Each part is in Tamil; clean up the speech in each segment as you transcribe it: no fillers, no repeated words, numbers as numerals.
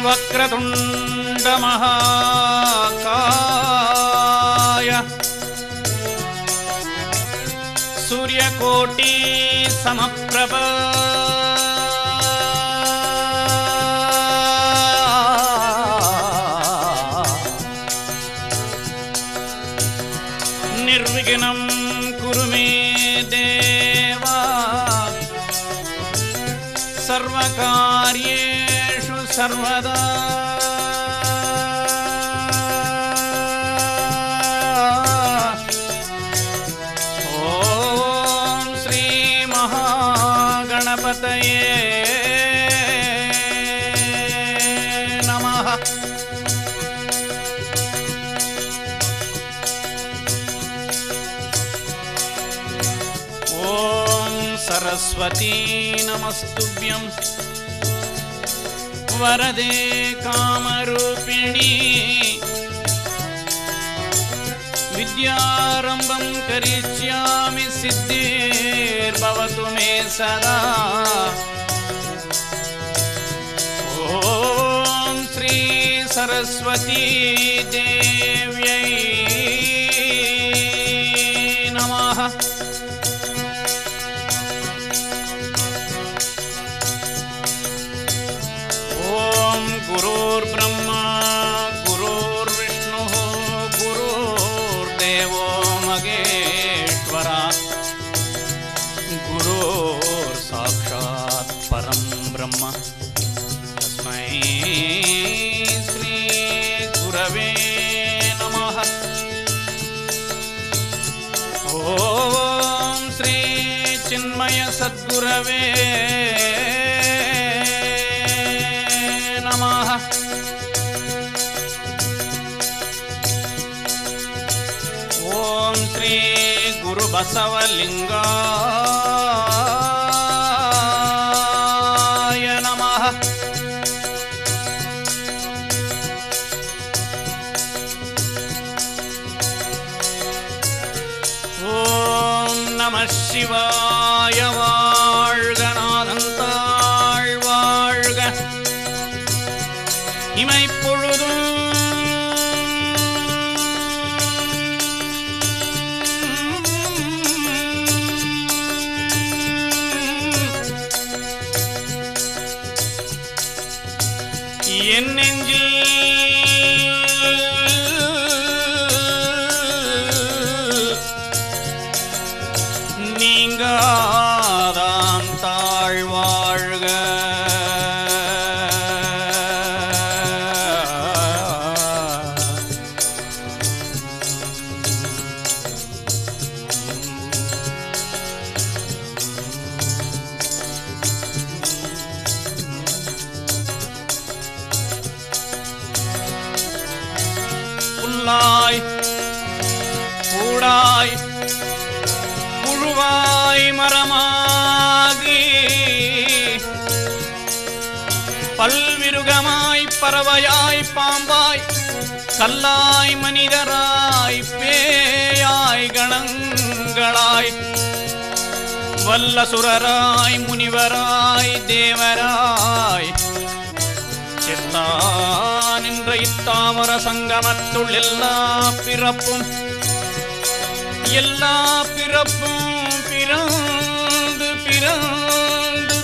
वक्रतुण्ड महाकाय सूर्यकोटि समप्रभ निर्विघ्नं कुरु मे देवा सर्वकार्येषु सर्वदा। ओम श्री महागणपतये नमः। ओम सरस्वती नमस्तुभ्यं वरदे कामरूपिणी विद्यारंभं करिष्यामि सिद्धिर्भवतु मे सदा। ओम श्री सरस्वती देव्यै नमः। गुरुर्ब्रह्मा गुरुर्विष्णुः गुरुर्देवो महेश्वरा गुरुर्साक्षात् परं ब्रह्म तस्मै श्री गुरवे नमः। ओम श्री चिन्मय सद्गुरवे नमः। ओम श्री गुरु बसवलिंगाय नमः। ओम नमः शिवाय வாழ்க நாதந்தாள் வாழ்க இமைப்பொழுதும் என் நெஞ்சில் நீங்காதான் தாழ்வாழ்க புல்லாய் கூடாய் புழுவாய் மரமாகி பல்விருகமாய் பறவையாய் பாம்பாய் கல்லாய் மனிதராய் பேயாய் கணங்களாய் வல்லசுரராய் முனிவராய் தேவராய் எல்லா நின்ற இத்தாவர சங்கமத்துள் எல்லா பிறப்பும் பிறந்து பிறந்து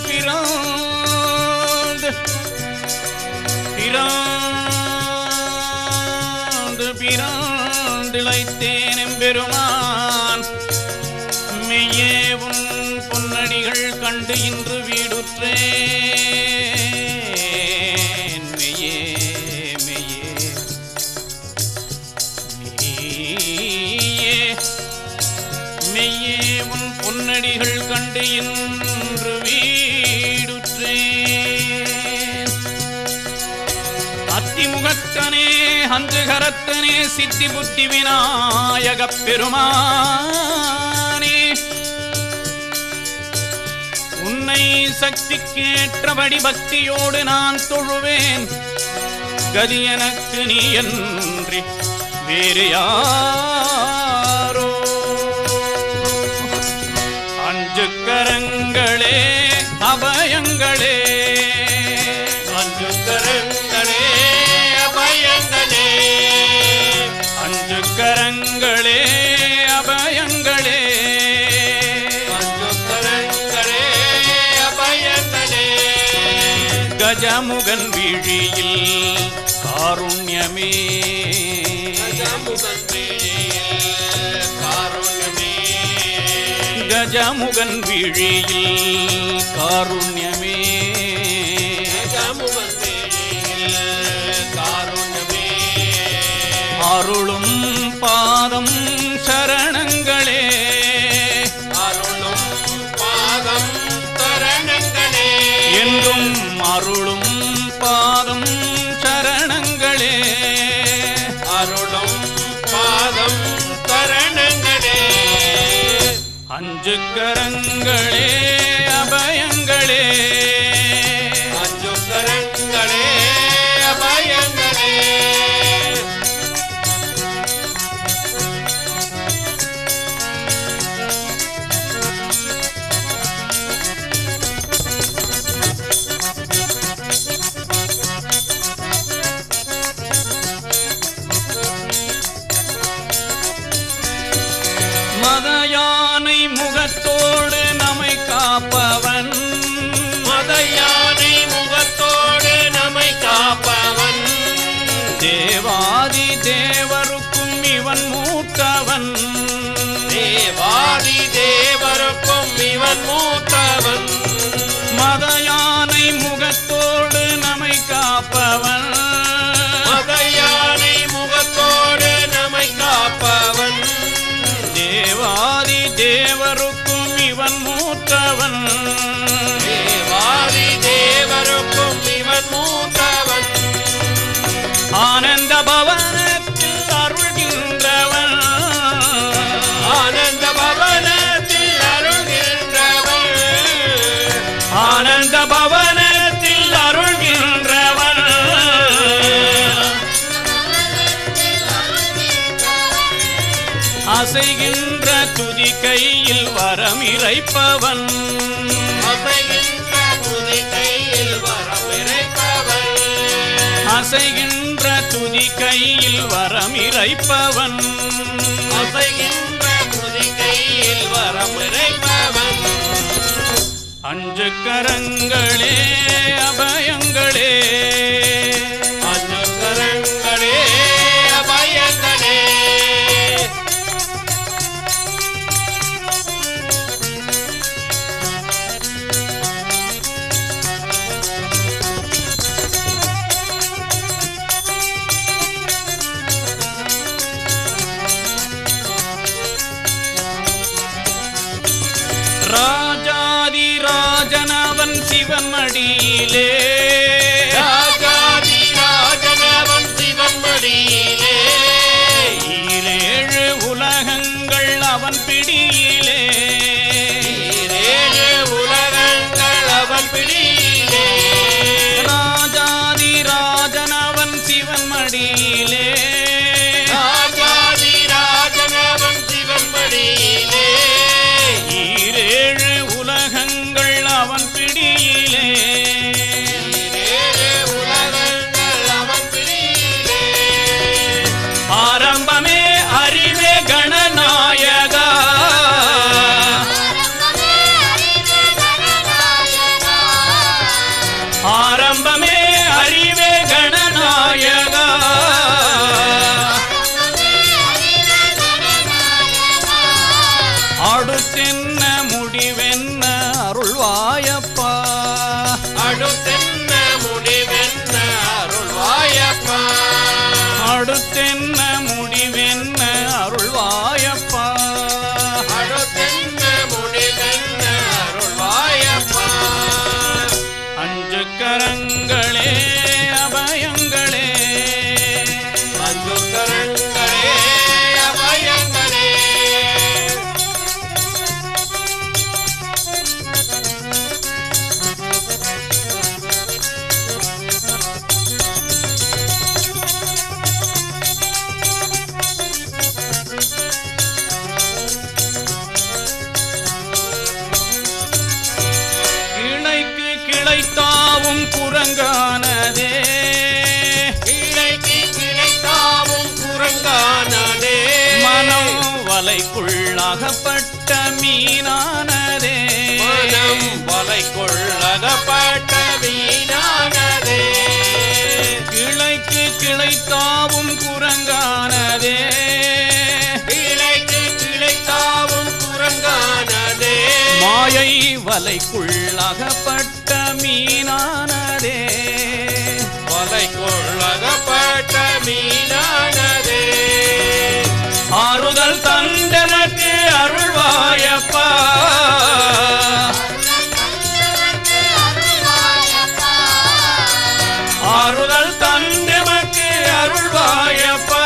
பிறந்து பிறந்து பிறந்திழைத்தேன் எம்பெருமான் மெய்யேவும் பொன்னடிகள் கண்டு இன்று வீடுற்றேன் மெய்யே மெய்யே மெய்யே மெய்யே உன் பொன்னடிகள் கண்டு இன்று வீடுற்றேன் அத்திமுகத்தனே அஞ்சுகரத்தனே சித்தி புத்தி விநாயகப் பெருமானே உன்னை சக்திக்கேற்றபடி பக்தியோடு நான் தொழுவேன் கதி எனக்கு நீ அன்றி வேறு யாரோ அஞ்சு கரங்களே அபயங்களே அஞ்சு கரங்களே அபயங்களே அஞ்சு கரங்களே அபயங்களே கஜமுகன் விழியில் காருண்யமே கஜமுகன் விழியில் காருண்யமே அருளும் பாதம் சரணங்களே அருளும் பாதம் சரணங்களே என்றும் அருளும் பாதம் சரணங்களே அருளும் பாதம் சரணங்களே அஞ்சு கரங்களே அபயங்களே அஞ்சு கரங்களே அபயங்களே மதயானை முகத்தோடு நம்மை காப்பவன் மதயானை முகத்தோடு நம்மை காப்பவன் தேவாதி தேவருக்கும் இவன் மூத்தவன் தேவாதி தேவருக்கும் இவன் மூத்தவன் மதயானை முகத்தோடு நம்மை காப்பவன் மதயானை முகத்தோடு நம்மை காப்பவன் தேவாதி தேவருக்கும் இவன் மூத்தவன் தேவாதி தேவருக்கும் இவன் மூத்தவன் ஆனந்த பவனத்தில் அருள்கின்றவன் ஆனந்த பவனத்தில் அருள்கின்றவன் ஆனந்த பவனத்தில் அருள்கின்றவன் அசைகின்ற துதி கையில் வரம் இறைப்பவன் அசைகின்ற துதி கையில் வரம் இறைப்பவன் அசைகின்ற துதி கையில் வரம் இறைப்பவன் அசைகின்ற துதி கையில் வரம் இறைப்பவன் அஞ்சு கரங்களே அபயங்களே அஞ்சு கரங்களே அபயங்களே ராஜாதி ராஜனவன் சிவன் மடியிலே ராஜாதி ராஜனவன் சிவன் மடியிலே மடியிலே ராஜாதிராஜனவன் சிவன் மடியிலே ஈரேழு உலகங்கள் அவன் பிடியிலே உலகங்கள் அவன் பிடியிலே ஆரம்பமே அறிவே கணநாயகா ஆரம்பமே அறிவே கணநாயகா அடுத்தென்ன முடிவென்ன அருள்வாயப்பா அடுத்தென்ன முடிவென்ன அருள்வாயப்பா அடுத்தென்ன முடிவென்ன அருள்வாயப்பா அடுத்தென்ன முடிவென்ன அருள்வாயப்பா அஞ்சு கரங்களே அபயங்களே அஞ்சு கரங்களே அபயங்களே கிளைக்கு கிளைத்தாவும் குரங்கானதே கிளைக்கு கிளைத்தாவும் குரங்கானதே மனம் வலைக்குள்ளகப்பட்ட மீனானதே மனம் வலைக்குள்ளகப்பட்ட வீணானதே கிளைக்கு கிளைத்தாவும் குரங்கானதே கிளைக்கு கிளைத்தாவும் குரங்கானதே மாயை வலைக்குள்ளகப்பட்ட மீனானதே வலைக்குள்ளகப்பட்ட மீனானதே ஆறுதல் தந்தனக்கு அருள்வாயப்பா ஆறுதல் தந்தமக்கு அருள்வாயப்பா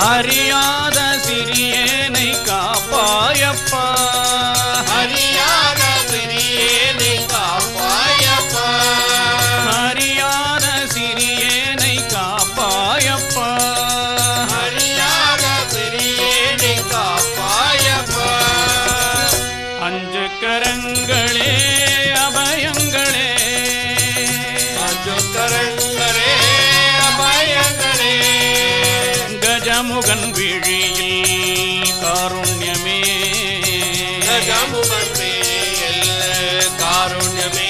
அறியாத சிறியேனை காப்பாயப்பா அறியாத சிறியேனை காப்பாயப்பா அறியாத சிறியேனை காப்பாயப்பா அறியாத சிறியேனை காப்பாயப்பா அஞ்சு கரங்களே அபயங்களே அஞ்சு கரங்களே அபயங்களே கஜமுகன் விழியில் காருண்யமே கஜமுகன் காருண்யமே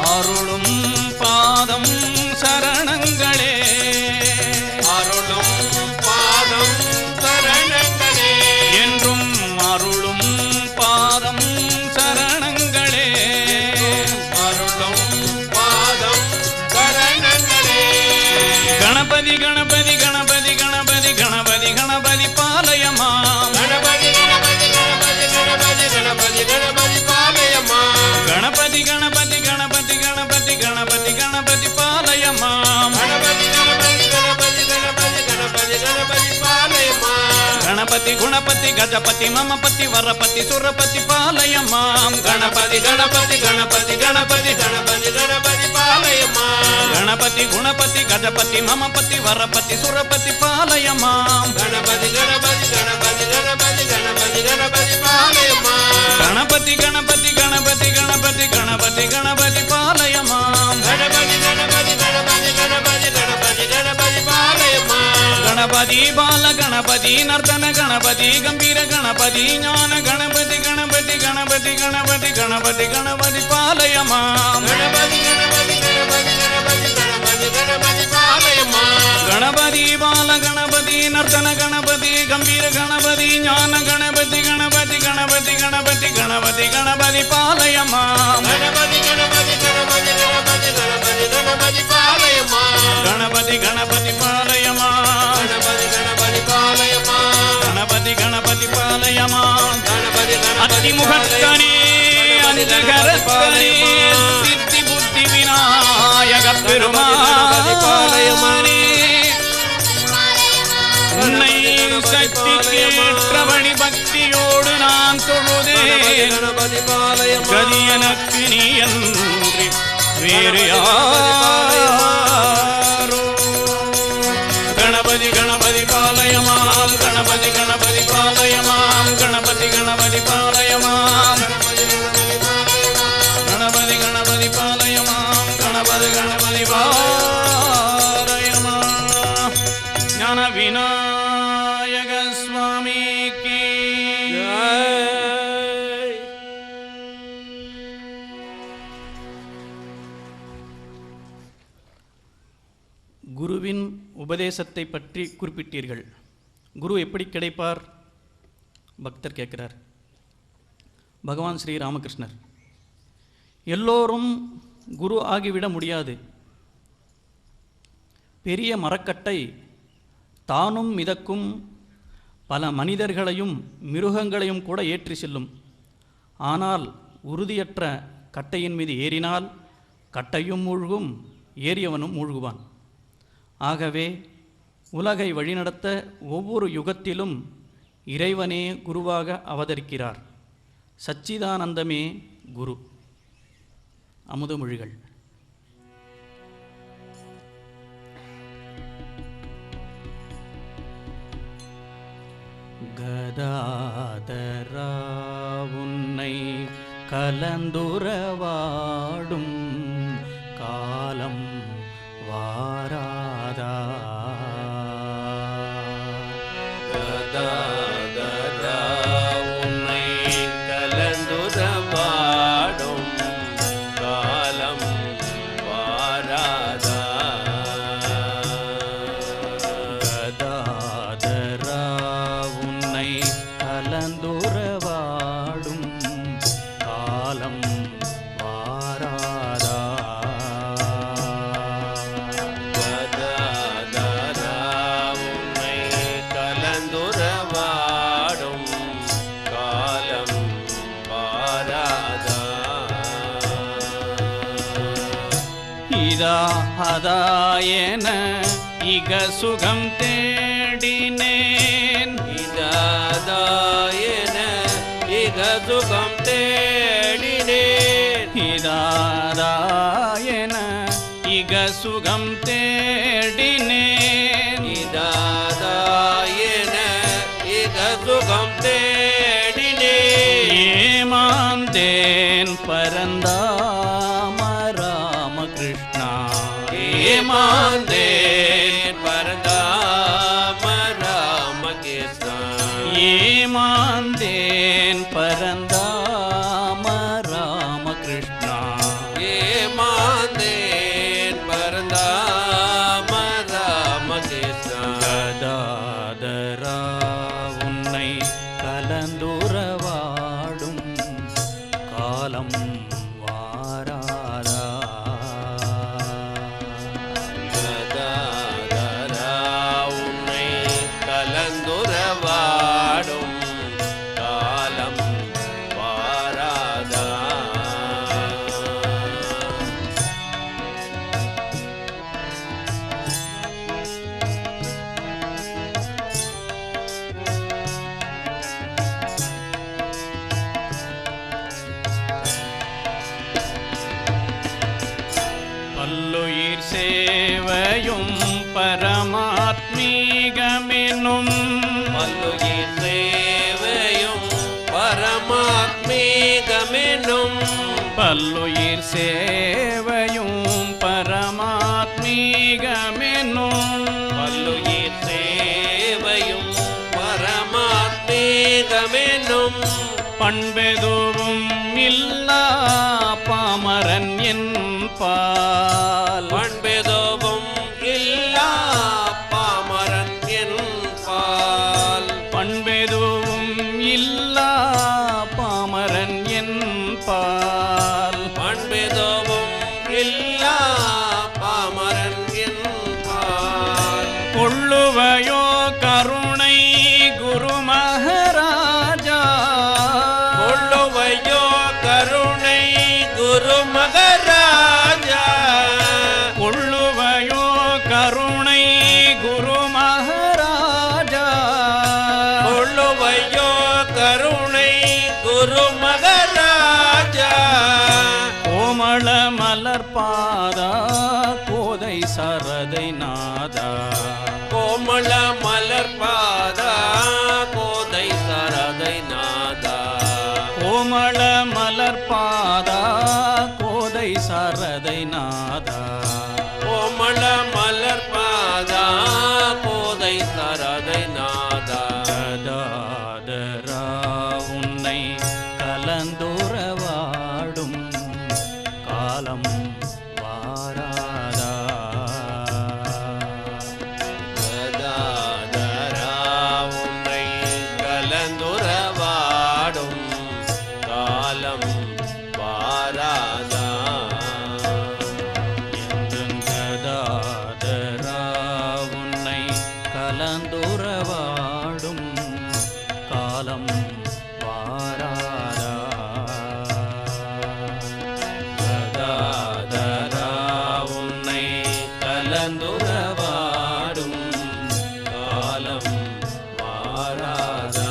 அருளும் பாதம் சரணங்களே அருளும் பாதம் சரணங்களே என்றும் அருளும் பாதம் சரணங்களே அருளும் பாதம் சரணங்களே கணபதி கணபதி கணபதி கணபதி கணபதி கணபதி பாலயமாம் கணபதி கணபதி கணபதி கணபதி கணபதி கணபதி பாலயமா கணபதி கணபதி கணபதி கணபதி கணபதி கணபதி பாலயமாம் கணபதி கணபதி கணபதி கணபதி கணபதி கணபதி பாலயமா கணபதி குணபதி கஜபதி மமபதி வரபதி சுரபதி பாலயமாம் கணபதி கணபதி கணபதி கணபதி கணபதி கணபதி பாலயமா கணபதி குணபதி கஜபதி மமபதி வரபதி சுரபதி பாலயமாம் கணபதி கணபதி கணபதி கணபதி கணபதி கணபதி பாலயமா கணபதி கணபதி கணபதி கணபதி கணபதி கணபதி பாலயமாம் கணபதி கணபதி கணபதி கணபதி கணபதி கணபதி பாலயமா கணபதி பால கணபதி நர்த்தன கணபதி கம்பீர கணபதி ஞான கணபதி கணபதி கணபதி கணபதி கணபதி கணபதி பாலயமாம் கணபதி கணபதி கணபதி கணபதி கணபதி கணபதி பாலயமா கணபதி பால கணபதி நர்த்தன கணபதி கம்பீர கணபதி ஞான கணபதி கணபதி கணபதி கணபதி கணபதி கணபதி பாலயமாம் கணபதி கணபதி கணபதி கணபதி கணபதி கணபதி பாலயமா கணபதி கணபதி பாலயமாம் கணபதி கணபதி பாலயமா கணபதி கணபதி பாலயமாம் கணபதி கணபதி அதிமுகத்தனே அந்தகரத்தனே சித்தி புத்தி விநாயக பெருமானே உன்னை சக்தி கேற்றவழி பக்தியோடு நான் தொழுதேன். கணபதி பாலயமா கதி எனக்கு நீ அன்றி வேறு யாரோ. கணபதி கணபதி பாலயமாம் கணபதி கணபதி பாலயமாம் கணபதி கணபதி பாலயமாம் கணபதி கணபதி பாலயமாம் கணபதி கணபதி பாலயமாம். ஞான விநாயக சுவாமிக்கு குருவின் உபதேசத்தை பற்றி குறிப்பிட்டீர்கள். குரு எப்படி கிடைப்பார்? பக்தர் கேட்கிறார். பகவான் ஸ்ரீ ராமகிருஷ்ணர், எல்லோரும் குரு ஆகிவிட முடியாது. பெரிய மரக்கட்டை தானும் மிதக்கும், பல மனிதர்களையும் மிருகங்களையும் கூட ஏற்றி செல்லும். ஆனால் உறுதியற்ற கட்டையின் மீது ஏறினால் கட்டையும் மூழ்கும், ஏறியவனும் மூழ்குவான். ஆகவே உலகை வழிநடத்த ஒவ்வொரு யுகத்திலும் இறைவனே குருவாக அவதரிக்கிறார். சச்சிதானந்தமே குரு. அமுதமொழிகள். கதாதரா உன்னை கலந்துறவாடும் காலம் வாராதா. கதாதரா உன்னை கலந்துறவாடும் காலம் வாராதா. கதாதரா உன்னை கலந்துறவாடும் காலம் வாராதா. கதாதரா உன்னை கலந்துறவாடும் காலம் வாராதா. இதா அதா என இக சுகம் தேடினேன். இதாதாயன இக சுகம் தேடினேன். இதாதா என இக சுகம் தேடினேன். இதாதாயன இக சுகம் தேடினேன். ஏமாந்தேன் பரந்தாம ராமகிருஷ்ணா. ஏமாந்தேன் பரந்தாம ராமகிருஷ்ணா. ஏமாந்தேன் பரந்தாம ராமகிருஷ்ணா. ஏமாந்தேன் பரந்தாம ராமகிருஷ்ணா. கதாதரா உன்னை கலந்துறவாடும் காலம் வாராதா. கதாதரா உன்னை கலந்துறவாடும் காலம் வாராதா. பல்லுயிர் சேவையும் பரமாத்மீகமெனும் பல்லுயிர் சேவையும் பரமாத்மீகமெனும். பல்லுயிர் சேவையும் பரமாத்மீகமெனும் பல்லுயிர் சேவையும் பரமாத்மீகமெனும். பண்பெதுவும் இல்லா பாமரன் என்பால். பண்பெதுவும் இல்லா பாமரன் என்பால். பண்பெதுவும் இல்லா பாமரன் என்பால். பண்பெதுவும் இல்லா பாமரன் என்பால். கொள்ளுவையோ கருணை குரு மகாராஜா. கொள்ளுவையோ கருணை குரு மகாராஜா. கொள்ளுவையோ கருணை குரு மகாராஜா. கொள்ளுவையோ மலர்பாதா கோதை சரதை நாதா கோமள மலர்பாதா கோதை சரதை நாதா கோமள மலர்பாதா கோதை சரதை நாதா கோமள மலர்பாதா கோதை சரதை நாதா கதாதரா உன்னை கலந்துறவாடும் காலம் வாராதா கதாதரா உன்னை கலந்துறவாடும் காலம் வாராதா கதாதரா உன்னை கலந்துறவாடும் காலம் வாராதா கதாதரா உன்னை கலந்துறவாடும் காலம் வாராதா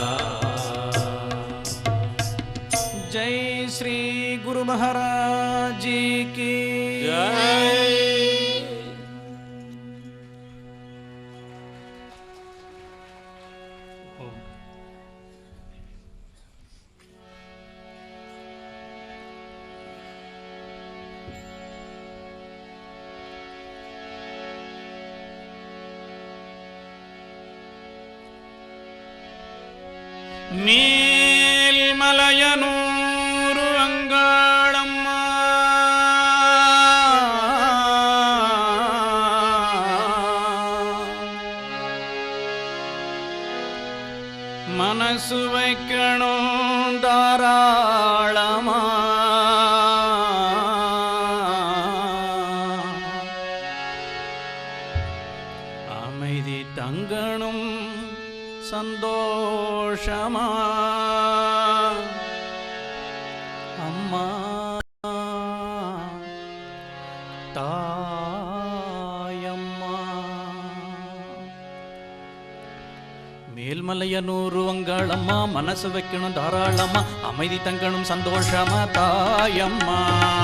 ஜெய் ஸ்ரீ குரு மகாராஜ் ஜி கி ஜெய். மேல்மலையனூரு அங்காளம்மா மனசு வைக்கணும் தாராளமா அமைதி தங்கணும் சந்தோஷமா அம்மா தாயம்மா மேல்மலையனூரு அங்காளம்மா மனசு வைக்கணும் தாராளமா அமைதி தங்கணும் சந்தோஷமா தாயம்மா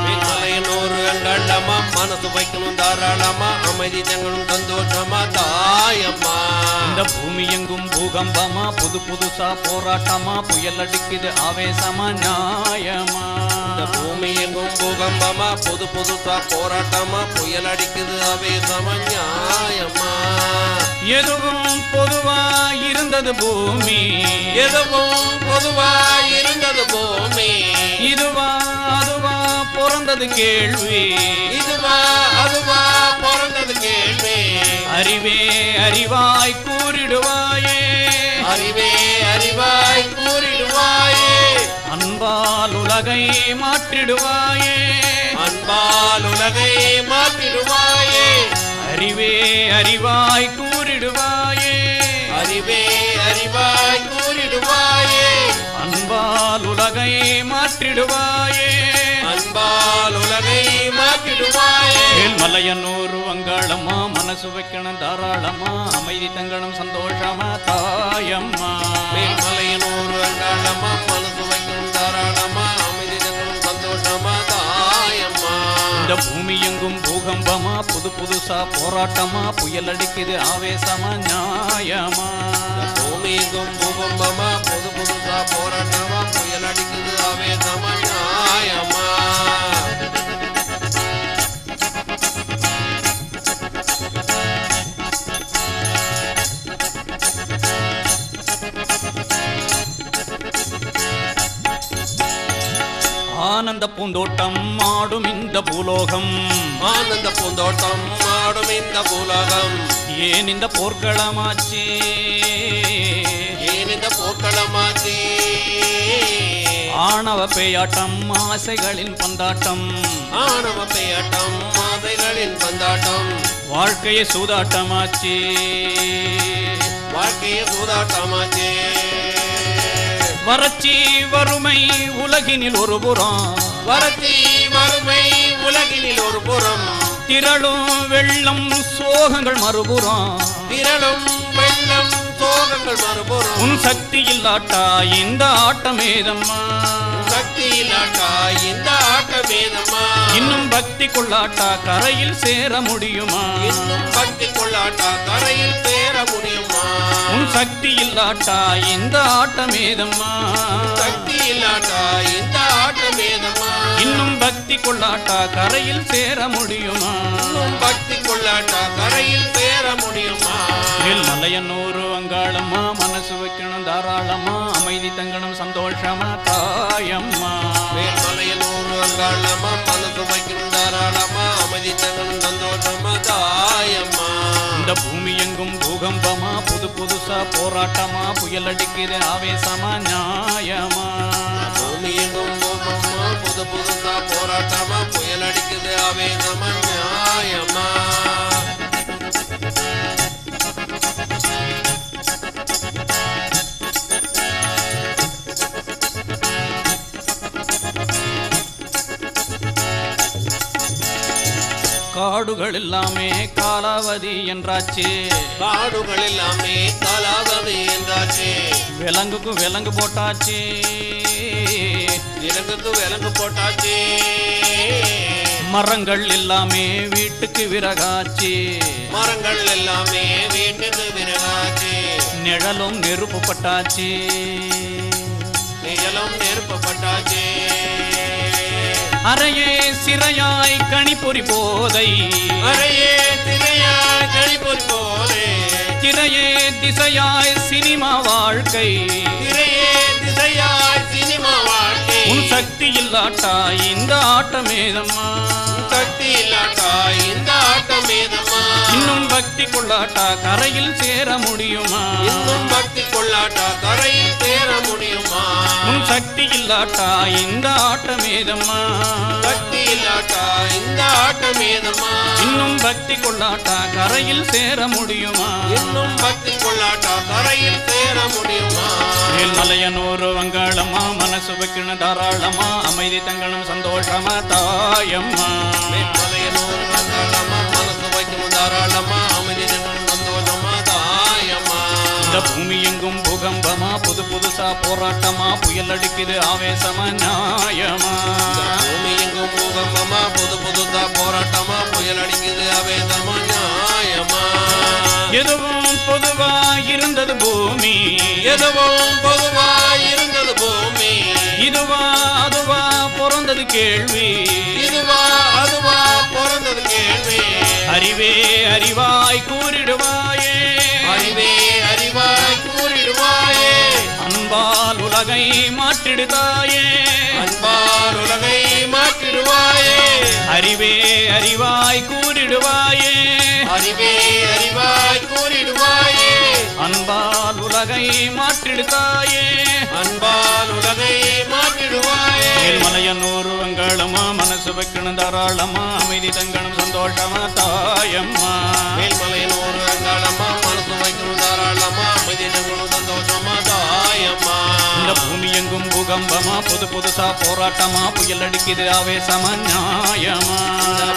மேல்மலையனூரு அங்காளம்மா மனசு வைக்கணும் தாராளமா அமைதி தங்கணும் சந்தோஷமா தாயம்மா இந்த பூமி எங்கும் பூகம்பமா புது புதுசா போராட்டமா புயல் அடிக்குது ஆவேசமா நியாயமா இந்த பூமி எங்கும் பூகம்பமா புது புதுசா போராட்டமா புயல் அடிக்குது ஆவேசமா நியாயமா எதுவும் பொதுவா இருந்தது பூமி எதுவும் பொதுவா இருந்தது பூமி இதுவா அதுவா பிறந்தது கேள்வி இதுவா அதுவா பிறந்தது கேள்வி அறிவே அறிவாய் கூறிடுவாயே அறிவே அறிவாய் கூறிடுவாயே அன்பால் உலகை மாற்றிடுவாயே அன்பால் உலகை மாற்றிடுவாயே அறிவே அறிவாய் கூறிடுவாயே அறிவே அறிவாய் கூறிடுவாயே அன்பால் உலகை மாற்றிடுவாயே அன்பால் உலகை மாற்றிடுவாயே மேல்மலையனூரு அங்காளம்மா மனசு வைக்கணும் தாராளமா அமைதி தங்கணும் சந்தோஷமா தாயம்மா மேல்மலையனூர் அங்காளம்மா மனசு வைக்கணும் தாராளமா அமைதி தங்கணும் சந்தோஷமா தாயம்மா இந்த பூமி எங்கும் பூகம்பமா புது புதுசா போராட்டமா புயல் அடிக்குது ஆவேசமா நியாயமா பூமி எங்கும் பூகம்பமா புது புதுசா போராட்டமா புயல் அடிக்குது ஆவேசமா நியாயமா ஆனந்த பூந்தோட்டம் ஆடும் இந்த பூலோகம் ஆனந்த பூந்தோட்டம் ஆடும் இந்த பூலோகம் ஏன் இந்த போர்க்களமாச்சு ஏன் இந்த போர்க்களமாச்சு ஆணவ பேயாட்டம் ஆசைகளின் பந்தாட்டம் ஆணவ பேயாட்டம் ஆசைகளின் பந்தாட்டம் வாழ்க்கையை சூதாட்டமாச்சு வாழ்க்கையை சூதாட்டமாச்சு வறட்சி வறுமை உலகினில் ஒரு புறம் வரத்தி வறுமை உலகினில் ஒரு புறம் திரளும் வெள்ளம் சோகங்கள் மறுபுறம் திரளும் வெள்ளம் சோகங்கள் மறுபுறம் உன் சக்தி இல்லாட்டா இந்த ஆட்டமேதம்மா சக்தி இல்லாட்டா இந்த ஆட்டமேதம்மா இன்னும் பக்தி கொள்ளாட்டா கரையில் சேர முடியுமா? இன்னும் பக்தி கொள்ளாட்டா கரையில் சேர முடியுமா? உன் சக்தி இல்லாட்டா இந்த ஆட்டமேதம்மா, சக்தி இல்லாட்டா இந்த ஆட்டமேதம்மா. இன்னும் பக்தி கொள்ளாட்டா கரையில் சேர முடியுமா? இன்னும் பக்தி கொள்ளாட்டா கரையில் சேர முடியுமா? மேல்மலையனூர் அங்காளம்மா, மனசு வைக்கணும் தாராளமா, அமைதி தங்கணும் சந்தோஷமா தாயம்மா. மேல்மலையனூர் அங்காளம்மா, மனசு வைக்கணும் தாராளமா, அமைதி தங்கணும் சந்தோஷமா தாயம்மா. இந்த பூமி எங்கும் பூகம்பமா, புது புதுசா போராட்டமா, புயல் அடிக்குது ஆவேசமா நியாயமா. பூமி எங்கும் பூகம்பமா, புது புதுசா போராட்டமா, புயல் அடிக்குது ஆவேசமா நியாயமா. காடுகள் எல்லாமே காலாவதி என்றாச்சு, காடுகள் எல்லாமே காலாவதி என்றாச்சு. விலங்குக்கு விலங்கு போட்டாச்சு, விலங்குக்கு விலங்கு போட்டாச்சு. மரங்கள் எல்லாமே வீட்டுக்கு விறகாச்சு, மரங்கள் எல்லாமே வீட்டுக்கு விறகாச்சு. நிழலும் நெருப்பு பட்டாச்சு, நிழலும் நெருப்பப்பட்டாச்சு. அறையே சிறையாய் கணிப்பொறி போதை, அறையே திரையாய் கழிப்பொறி போலே, திரையே திசையாய் சினிமா வாழ்க்கை. திரையே திசையாய் சினிமா வாழ்க்கை. உன் சக்தி இல்லாட்டா இந்த ஆட்டமேதம்மா, சக்தி இல்லாட்டா இந்த ஆட்டமேதம்மா. இன்னும் பக்தி கொள்ளாட்டா கரையில் சேர முடியுமா? இன்னும் பக்தி கொள்ளாட்டா கரையில் சேர முடியுமா? உன் சக்தி இல்லாட்டா இந்த ஆட்டமேதம்மா, சக்தி இல்லாட்டா இந்த ஆட்டமேதம்மா. இன்னும் பக்தி கொள்ளாட்டா கரையில் சேர முடியுமா? இன்னும் பக்தி கொள்ளாட்டா கரையில் சேர முடியுமா? மேல்மலையனூர் வங்காளம்மா, மனசு வைக்கணும் தாராளமா, அமைதி தங்கணும் சந்தோஷமா தாயம்மா. மேல்மலையனூர் வங்காளம்மா, மனசு வைக்கணும் தாராளமா, அமைதி தங்கணும் சந்தோஷமா தாயம்மா. இந்த பூமி எங்கும் பூகம்பமா, புது புதுசா போராட்டமா, புயல் அடிக்குது ஆவேசமா நியாயமா. பூமி எங்கும் பூகம்பமா, புது புதுசா போராட்டமா, புயல் அடிக்குது ஆவேசமா நியாயமா. எதுவும் பொதுவா இருந்தது பூமி, எதுவும் பொதுவா இருந்தது பூமி. இதுவா அதுவா பிறந்தது கேள்வி, இதுவா அதுவா பிறந்தது கேள்வி. அறிவே அறிவாய் கூறிடுவாயே, அறிவே அறிவாய் கூறிடுவாயே. அன்பால் உலகை மாற்றிடுதாயே, அன்பால் உலகை மாற்றிடுவாயே. அறிவே அறிவாய் கூறிடுவாயே, அறிவே அறிவாய் கூறிடுவாயே. அன்பால் உலகை மாற்றிடுதாயே, அன்பால் உலகை மாற்றிடுவாயே. மேல்மலையனூர் வங்காளம்மா, மனசு வைக்கணும் தாராளமா, அமைதி தங்கணும் சந்தோஷமா தாயம்மா. மேல்மலையனூர் அங்காளம்மா, மனசு வைக்கணும் தாராளமா, அமைதி தங்கணும் சந்தோஷமா தாயம்மா. இந்த பூமி எங்கும் பூகம்பமா, புது புதுசா போராட்டமா, புயல் அடிக்குது ஆவேசமா நியாயமா.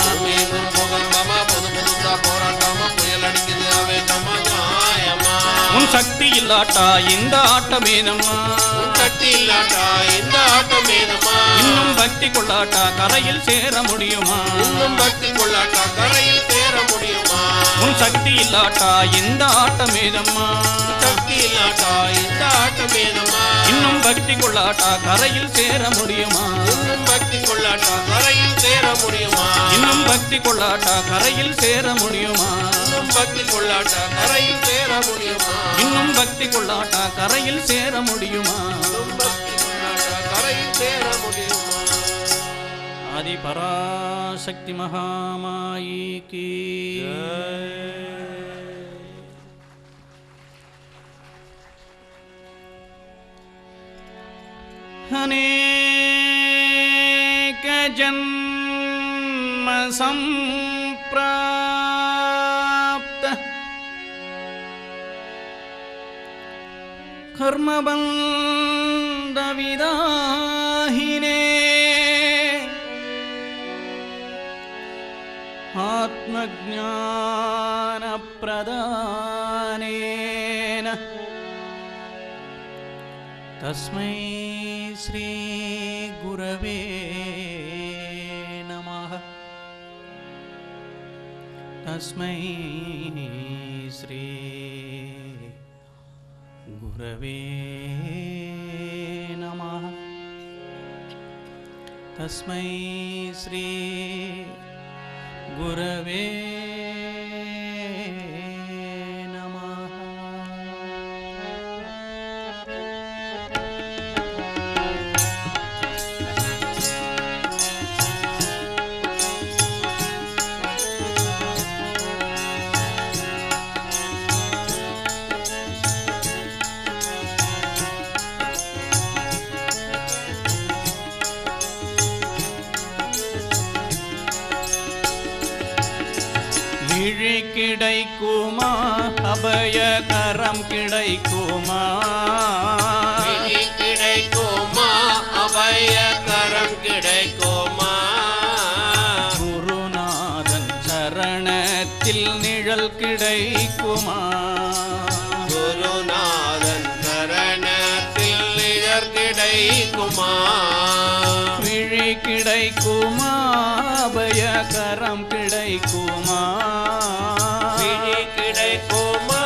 பூமி எங்கும் பூகம்பமா, புது புதுசா போராட்டமா, புயல் அடிக்குது ஆவேசமா நியாயமா. உன் சக்தி இல்லாட்டா இந்த ஆட்டமேதம்மா, உன் சக்தி இல்லாட்டா இந்த ஆட்டமேதம்மா. இன்னும் பக்தி கொள்ளாட்டா கரையில் சேர முடியுமா? இன்னும் பக்தி கொள்ளாட்டா கரையில் சேர முடியுமா? உன் சக்தி இல்லாட்டா இந்த ஆட்டமேதம்மா, சக்தி இல்லாட்டா இந்த ஆட்டமேதம்மா. இன்னும் பக்தி கொள்ளாட்டா கரையில் சேர முடியுமா? இன்னும் பக்தி கொள்ளாட்டா கரையில் சேர முடியுமா? இன்னும் பக்தி கொள்ளாட்டா கரையில் சேர முடியுமா? இன்னும் பக்தி கொள்ளாட்டா கரையில் சேர முடியுமா? இன்னும் பக்தி கொள்ளாட்டா கரையில் சேர முடியுமா? இன்னும் பக்தி கொள்ளாட்டா கரையில் சேர முடியுமா? ஆதி பராசக்தி மகாமாயி கீ अनेक जन्म संप्राप्त कर्मबंध विदाहिने आत्मज्ञान प्रदानेन तस्मै श्री गुरवे नमः। तस्मै श्री गुरवे नमः तस्मै श्री गुरवे नमः। விழி கிடைக்குமா அபயகரம் கிடைக்குமா விழி கிடைக்குமா அபயகரம் கிடைக்குமா குருநாதன் சரணத்தில் நிழல் கிடைக்குமா குருநாதன் சரணத்தில் நிழல் கிடைக்குமா விழி கிடைக்குமா அபயகரம் கிடைக்குமா விழி கிடைக்குமா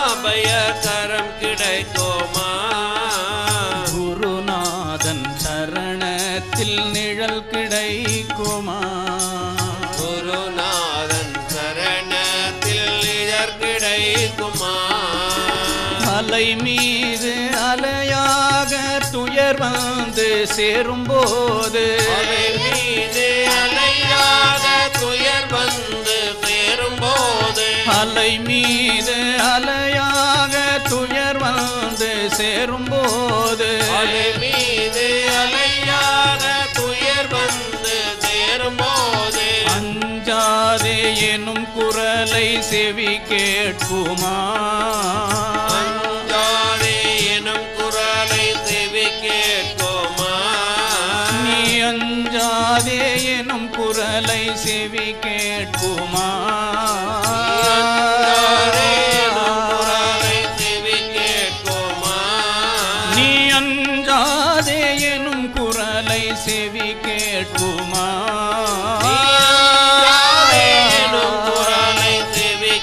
அபயகரம் கிடைக்குமா குருநாதன் சரணத்தில் நிழல் கிடைக்குமா குருநாதன் சரணத்தில் நிழல் கிடைக்குமா அலை மீது அலையாக துயர் வந்து சேரும்போது அலை மீது அலையாக துயர் வந்து சேரும்போது அலை மீது அலையாக துயர் வந்து சேரும்போது அலை மீது அலையாக துயர் வந்து சேரும்போது அஞ்சாதே எனும் குரலை செவி கேட்குமா அஞ்சாதே எனும் குரலை செவி கேட்குமா நீ அஞ்சாதே எனும் குரலை செவி கேட்குமா அஞ்சாதே எனும் குரலை செவி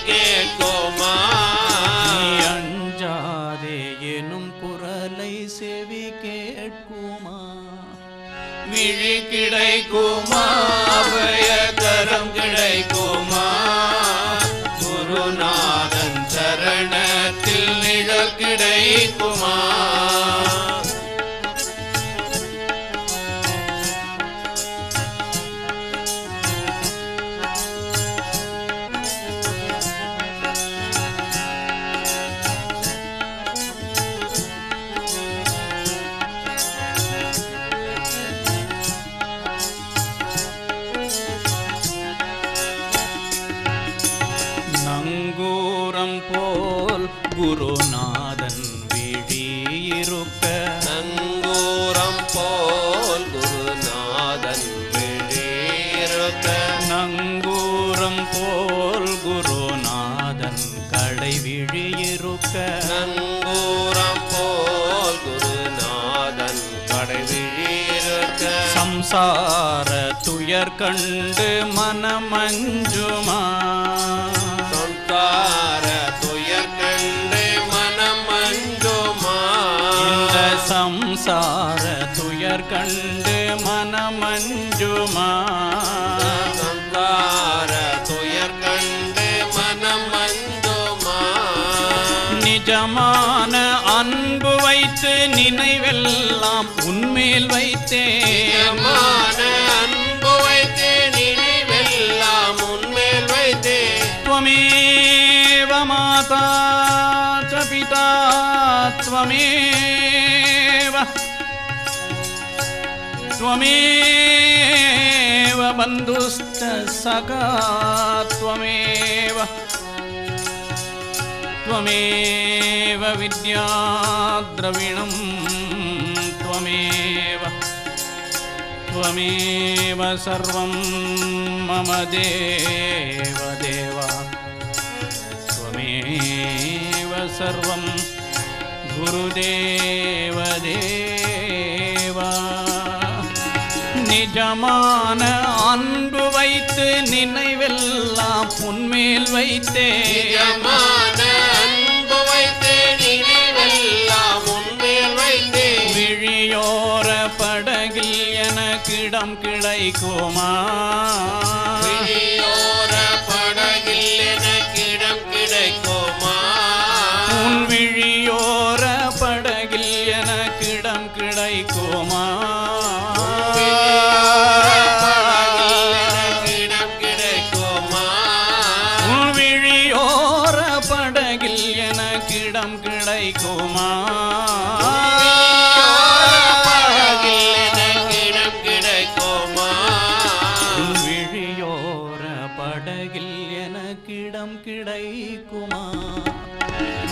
கேட்குமா நீ அஞ்சாதே எனும் குரலை செவி கேட்குமா விழி கிடைக்குமா அபயகரம் கிடைக்குமா குருநாதன் சரணத்தில் நிழல் கிடைக்குமா நங்கூரம் போல் குருநாதன் விழியிருக்க நங்கூரம் போல் குருநாதன் விழியிருக்க நங்கூரம் போல் குருநாதன் கடை விழியிருக்க நங்கூரம் போல் குருநாதன் கடை விழியிருக்க சம்சார துயர் கண்டு மனமஞ்சுமா சம்சார துயர் கண்டு மனமஞ்சுமா இந்த சம்சார துயர் கண்டு மனமஞ்சுமா சம்சார துயர் கண்டு மனமஞ்சுமா நிஜமான அன்பு வைத்து நினைவெல்லாம் உன்மேல் வைத்தேன் அன்பு வைத்தே நினைவெல்லாம் உன்மேல் வைத்தே त्वमेव माता च पिता त्वमेव बन्धुश्च सखा त्वमेव विद्या द्रविणं त्वमेव सर्वं मम देवा त्वमेव सर्वं गुरुदेव देवा निजमान अன்பு வைத்து நினைவெல்லாம் உன்மேல் வைத்தேன் நிஜமான அன்பு வைத்து நினைவெல்லாம் உன்மேல் வைத்தேன் விழியோர படகில் எனக்கிடம் கிடைக்குமா விழியோர படகில் எனக்கிடம் கிடைக்குமா உன் விழியோர படகில் எனக்கிடம் கிடைக்குமா எனக்கிடம் கிடைக்குமா உன் விழியோர படகில் எனக்கிடம் கிடைக்குமா எனக்கிடம் கிடைக்குமா உன் விழியோர படகில் எனக்கிடம் கிடைக்குமா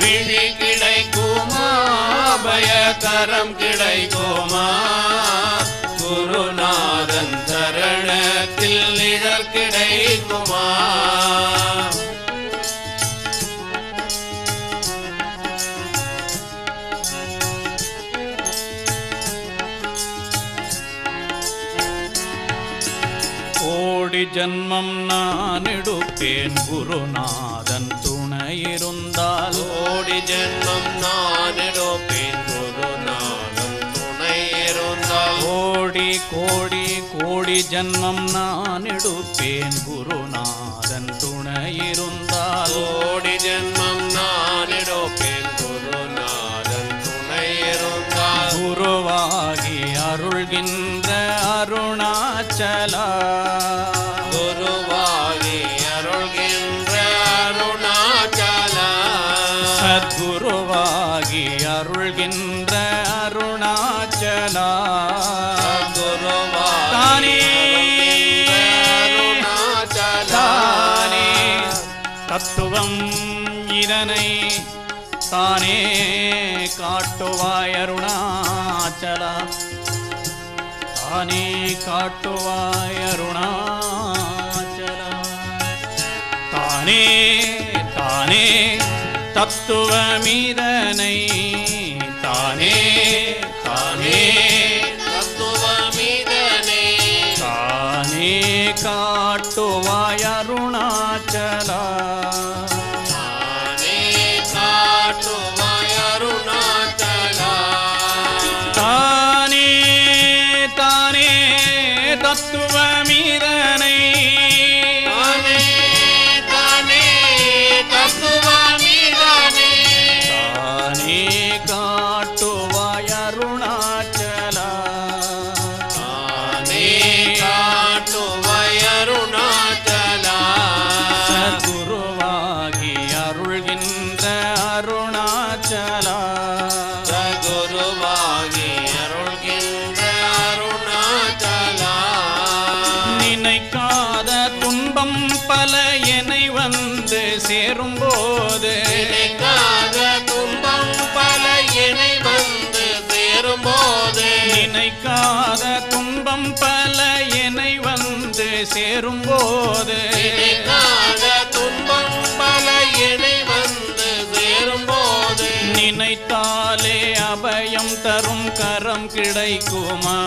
விழி கிடைக்குமா பயகரம் கிடைக்குமா குருநாதன் சரணத்தில் நிழல் கிடைக்குமா கோடி ஜன்மம் நான் எடுப்பேன் குருநாதன் துணையிருந்தால் கோடி ஜென்மம் நான் எடுப்பேன் குருநாதன் துணை இருந்தால் கோடி கோடி கோடி ஜன்மம் நான் எடுப்பேன் குருநாதன் துணையிருந்தால் கோடி ஜென்மம் நான் எடுப்பேன் குருநாதன் துணை இருந்தால் குருவாகி அருள்கின்ற அருணாச்சலா குருவாகி அருள்கின்ற அருணாச்சலா சத்குருவாகி அருள்கின்ற அருணாச்சலா தானே தானே தத்துவம் இதனை தானே காட்டுவாய் அருணாச்சலா தானே காட்டுவாய் அருணாச்சலா தானே தானே தத்துவமிதனை தானே தானே தத்துவமிதனே தானே காட்டுவாய் அருணாச்சலா தானே காட்டுவாய் அருணாச்சலா தானே தானே தத்துவமிதனை தானே தானே தத்துவமிதனே தானே காட்டுவாய் அருணாச்சலா தானே காட்டுவாய் அருணாச்சலா சத்குருவாகி அருள்கின்ற அருணாச்சலா சகுருவாகி அருள்கின்ற அருணாச்சலா நினைக்காத துன்பம் பல என்னை வந்து சேரும்போது நினைக்காத துன்பம் பல என்னை வந்து சேரும்போது நினைக்காத துன்பம் பல என்னை வந்து சேரும்போது நினைக்காத துன்பம் பல என்னை வந்து சேரும்போது நினைத்தாலே அபயம் தரும் கரம் கிடைக்குமா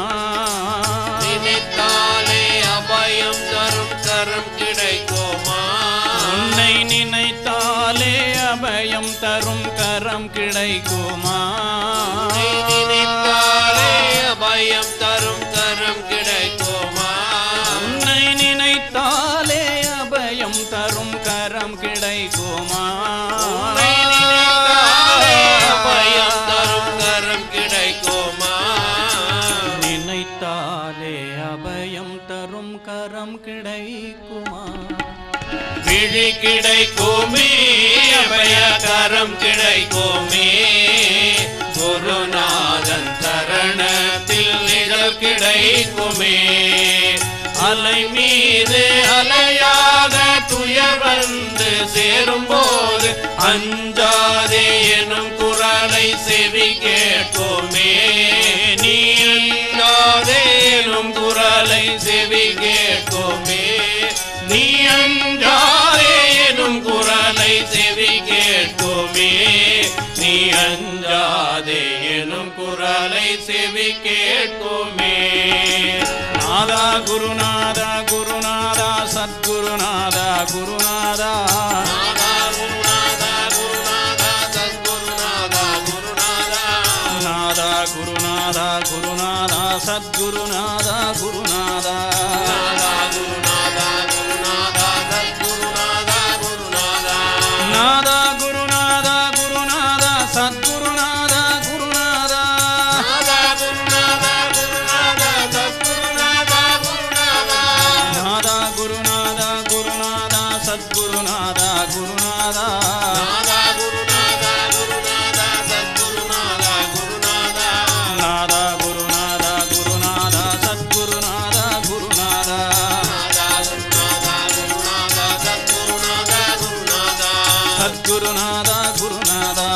நினைத்தாலே அபயம் தரும் கரம் கிடைக்குமா உன்னை நினைத்தாலே அபயம் தரும் கரம் கிடைக்குமா நினைத்தாலே அபயம் தரும் கரம் கிடைக்குமா உன்னை நினைத்தாலே அபயம் தரும் கரம் கிடைக்குமா உன்னை நினைத்தாலே அபயம் தரும் கரம் கிடைக்குமா நினைத்தாலே அபயம் தரும் கரம் கிடைக்குமா விழி கிடைக்குமே அபயகரம் கிடைக்குமே குருநாதன் சரணத்தில் நிழல் கிடைக்குமே அலை மீது அலையாக துயர் வந்து சேரும்போது அஞ்சாதே எனும் குரலை செவி கேட்குமே நீ அஞ்சாதே எனும் குரலை செவி கேட்குமே நீ அஞ்சாதே எனும் குரலை செவி கேட்குமே நீ அஞ்சாதே எனும் குரலை செவி கேட்குமே நாதா குருநாதா குருநாதா குருநாதா நாதா குருநாதா குருநாதா சத்குருநாதா குருநாதா நாதா குருநாதா குருநாதா சத்குருநாதா குருநாதா நாதா குருநாதா குருநாதா சத்குருநாதா குருநாதா நாதா குருநாதா குருநாதா சத்குருநாதா குருநாதா சத்குருநாதா குருநாதா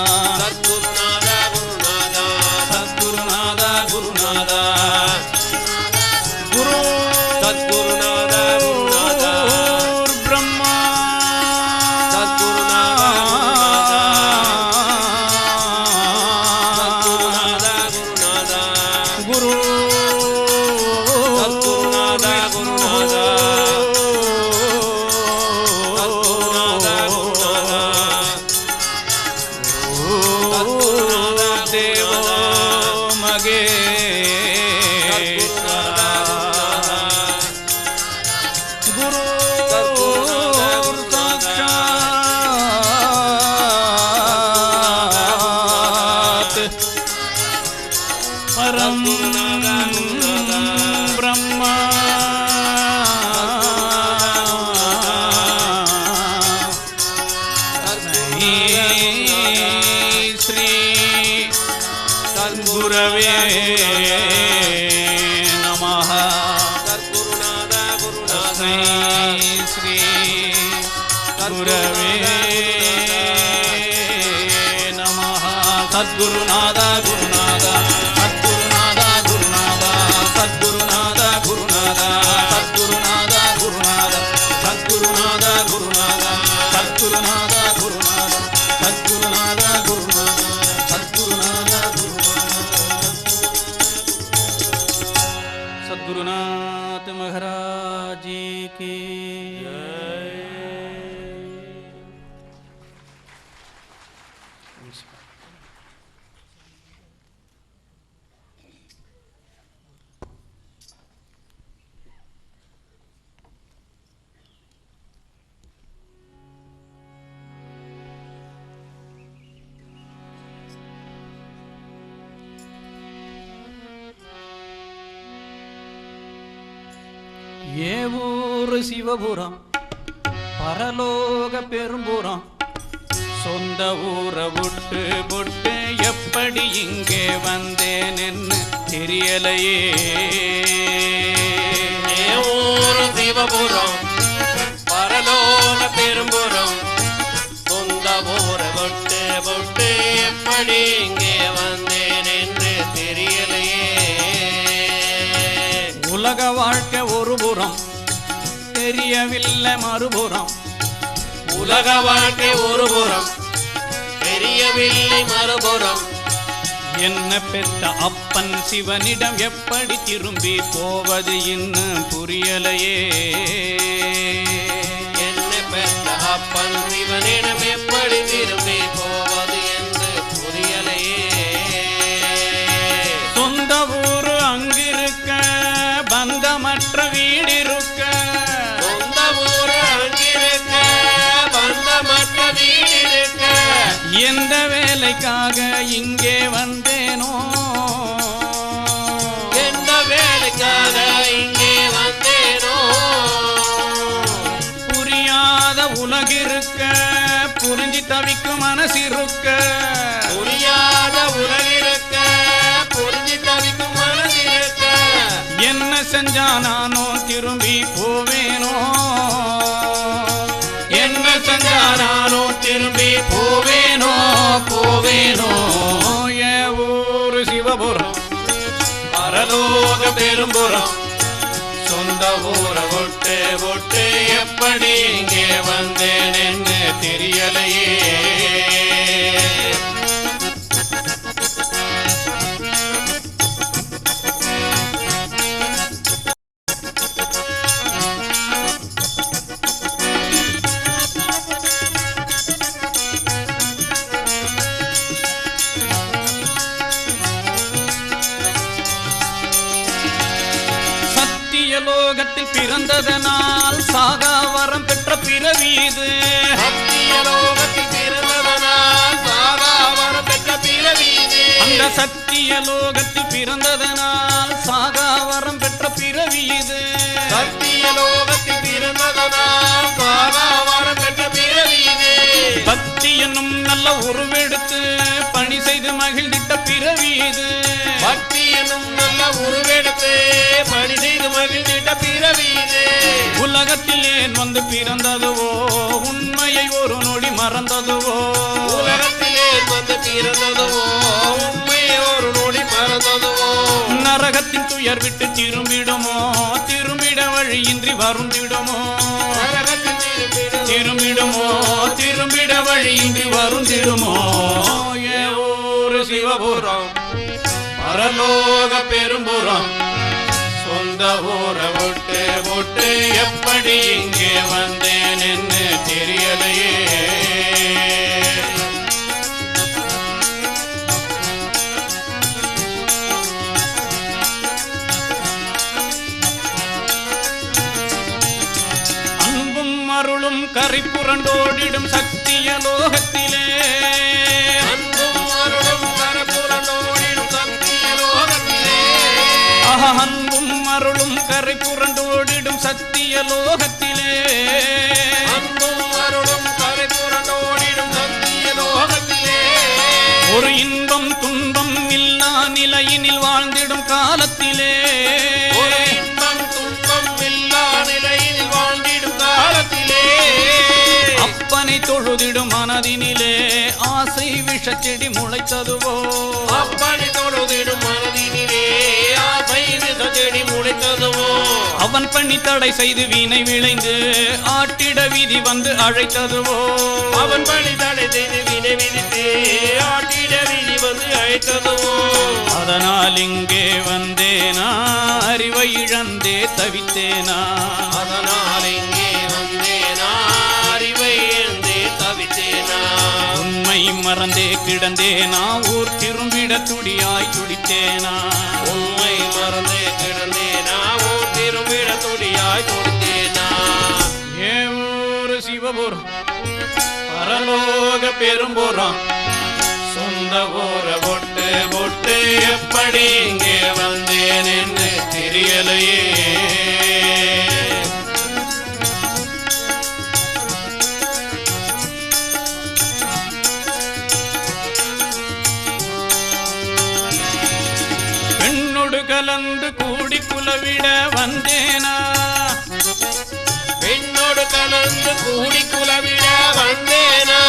சத்குருநாதா குருநாதா குரு சத்குருநாதா குருநாதா பிரம்மா சத்குருநாதா குருநாதா குரு சத்குருநாதா குருநாதா தேவோ மகே குரு சாட்சாத் பரம் பிரம்மா ஸ்ரீ குரவே நமஹ ஸ்ரீ குரவே நமஹ சத்குருநாதா குருநாதா சத்குருநாதா குருநாதா சத்குருநாதா குருநாதா சத்குருநாதா குருநாதா சத்குருநாதா குருநாதா சத்குருநாதா குருநாதா சத்குருநாதா குருநாதா சத்குருநாதா குருநாதா सद्गुरुनाथ महाराज जी की ஏ ஊரு சிவபுரம் பரலோக பெரும்புறம் சொந்த ஊரை விட்டு விட்டு எப்படி இங்கே வந்தேன் என்ன தெரியலையே ஊரு சிவபுரம் பரலோக பெரும்புறம் சொந்த ஊரை விட்டு விட்டு எப்படி இங்கே வந்தேன் என்று தெரியலையே உலக வாழ்க்கை ஒரு புறம் தெரியவில்லை மறுபுறம் உலக வாழ்க்கை ஒரு புறம் தெரியவில்லை மறுபுறம் என்ன பெற்ற அப்பன் சிவனிடம் எப்படி திரும்பி போவது இன்னும் புரியலையே என்ன பெற்ற அப்பன் சிவனிடம் எப்படி திரும்பி போவது என்று புரியலையே சொந்த ஊரு அங்கிருக்க பந்தமற்ற வீடிருக்க சொந்த ஊரு அங்கிருக்க பந்தமற்ற வீடிருக்க எந்த வேலைக்காக இங்கே வந்தேனோ எந்த வேலைக்காக இங்கே வந்தேனோ புரியாத உலகிருக்க புரிஞ்சு தவிக்கும் மனசிருக்க புரியாத உலகிருக்க புரிஞ்சு தவிக்கும் மனதிருக்க என்ன செஞ்சா நானோ திரும்பி போவேனோ என்ன செஞ்சா நானோ திரும்பி போவேனோ போவேனோ ஏ ஊரு சிவபுரம் பரலோக பெரும்புறம் சொந்த ஊரை விட்டு விட்டு எப்படி இங்கே வந்தேன் என்று தெரியலையே பிறந்ததனால் சாகா வரம் பெற்ற பிறவி இது. சத்தியலோகத்தில் பிறந்ததனால் சாகா வரம் பெற்ற பிறவி இது. அந்த சத்தியலோகத்தில் பிறந்ததனால் சாகா வரம் பெற்ற பிறவி இது. சத்தியலோகத்தில் பிறந்ததனால் சாகா வரம் பெற்ற பிறவி இது. பக்தி என்னும் நல்ல உருவெடுத்து பணி செய்து மகிழ்ந்திட்ட பிறவி இது. பக்தி என்னும் நல்ல உருவெடுத்து பணி செய்து மகிழ்ந்திட்ட பிறவி இது. உலகத்தில் ஏன் வந்து பிறந்ததுவோ உண்மையை ஒரு நொடி மறந்ததுவோ. உலகத்தில் ஏன் வந்து பிறந்ததுவோ உண்மையை ஒரு நொடி மறந்ததுவோ. நரகத்தின் துயர் விட்டு திரும்பிடுமோ திரும்பிட வழியின்றி வருந்திடுமோ. திரும்பிடுமோ திரும்பிட வழியின்றி வருந்திடுமோ. ஒரு சிவபுரம் பரலோக பெரும்புறம் சொந்த ஊரை விட்டு விட்டு எப்படி இங்கே வந்தேன் என்று தெரியலையே. அன்பும் அருளும் கரை புரண்டோடிடும் சத்திய லோகத்திலே. அன்பும் அருளும் கரை புரண்டோடிடும் சத்திய லோகத்திலே. அன்பும் அருளும் கரை புரண்டோடிடும் சத்திய லோகத்திலே. அன்பும் அருளும் கரை புரண்டோடிடும் சத்திய லோகத்திலே. ஒரு இன்பம் துன்பம் இல்லா நிலையினில் வாழ்ந்திடும் காலத்திலே. ஒரு இன்பம் துன்பம் இல்லா நிலையில் வாழ்ந்திடும் காலத்திலே. அப்பனை தொழுதிடும் மனதினிலே ஆசை விஷச்செடி முளைத்ததுவோ. அப்பனை தொழுதிடும் மனதினிலே ஆசை விஷச்செடி முளைத்ததுவோ. அவன் பண்ணி தடை செய்து வீணை விளைந்து ஆட்டிட வீதி வந்து அழைத்ததுவோ. அவன் பணி தடை செய்து வினை விதித்து ஆட்டிட வீதி வந்து அழைத்ததுவோ. அதனால் இங்கே வந்தேனா அறிவை இழந்தே தவித்தேனா. அதனால் இங்கே வந்தேனா அறிவை இழந்தே தவித்தேனா. உண்மை மறந்தே கிடந்தேனா ஊர் திரும்பிட துடியாய் துடித்தேனா. உண்மை மறந்தே கிடந்தேனா ஊர் திரும்பிட துடியாய் துடித்தேனா. ஏ ஊரு சிவபுரம் பரலோக பெரும்புறம் சொந்த ஊரை விட்டு விட்டு எப்படி இங்கே வந்தேன் என்று தெரியலையே. பெண்ணோடு கலந்து கூடி குலவிட வந்தேனா. பெண்ணோடு கலந்து கூடி குலவிட வந்தேனா.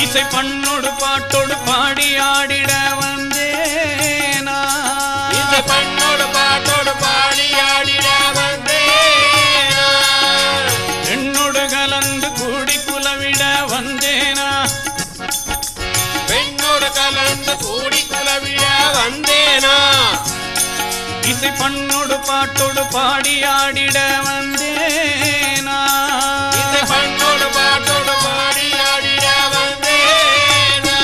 இசை பண்ணோடு பாட்டோடு பாடி ஆடிட வந்தேனா. இந்த பண்ணோடு பாட்டோடு பாடி ஆடிட வந்தேனா. பெண்ணோடு கலந்து கூடி குலவிட வந்தேனா. பெண்ணோடு கலந்து கூடி குலவிட வந்தேனா. இசை பண்ணோடு பாட்டோடு பாடி ஆடிட வந்தேனா. இந்த பண்ணோடு பாட்டோடு பாடி ஆடிட வந்தேனா.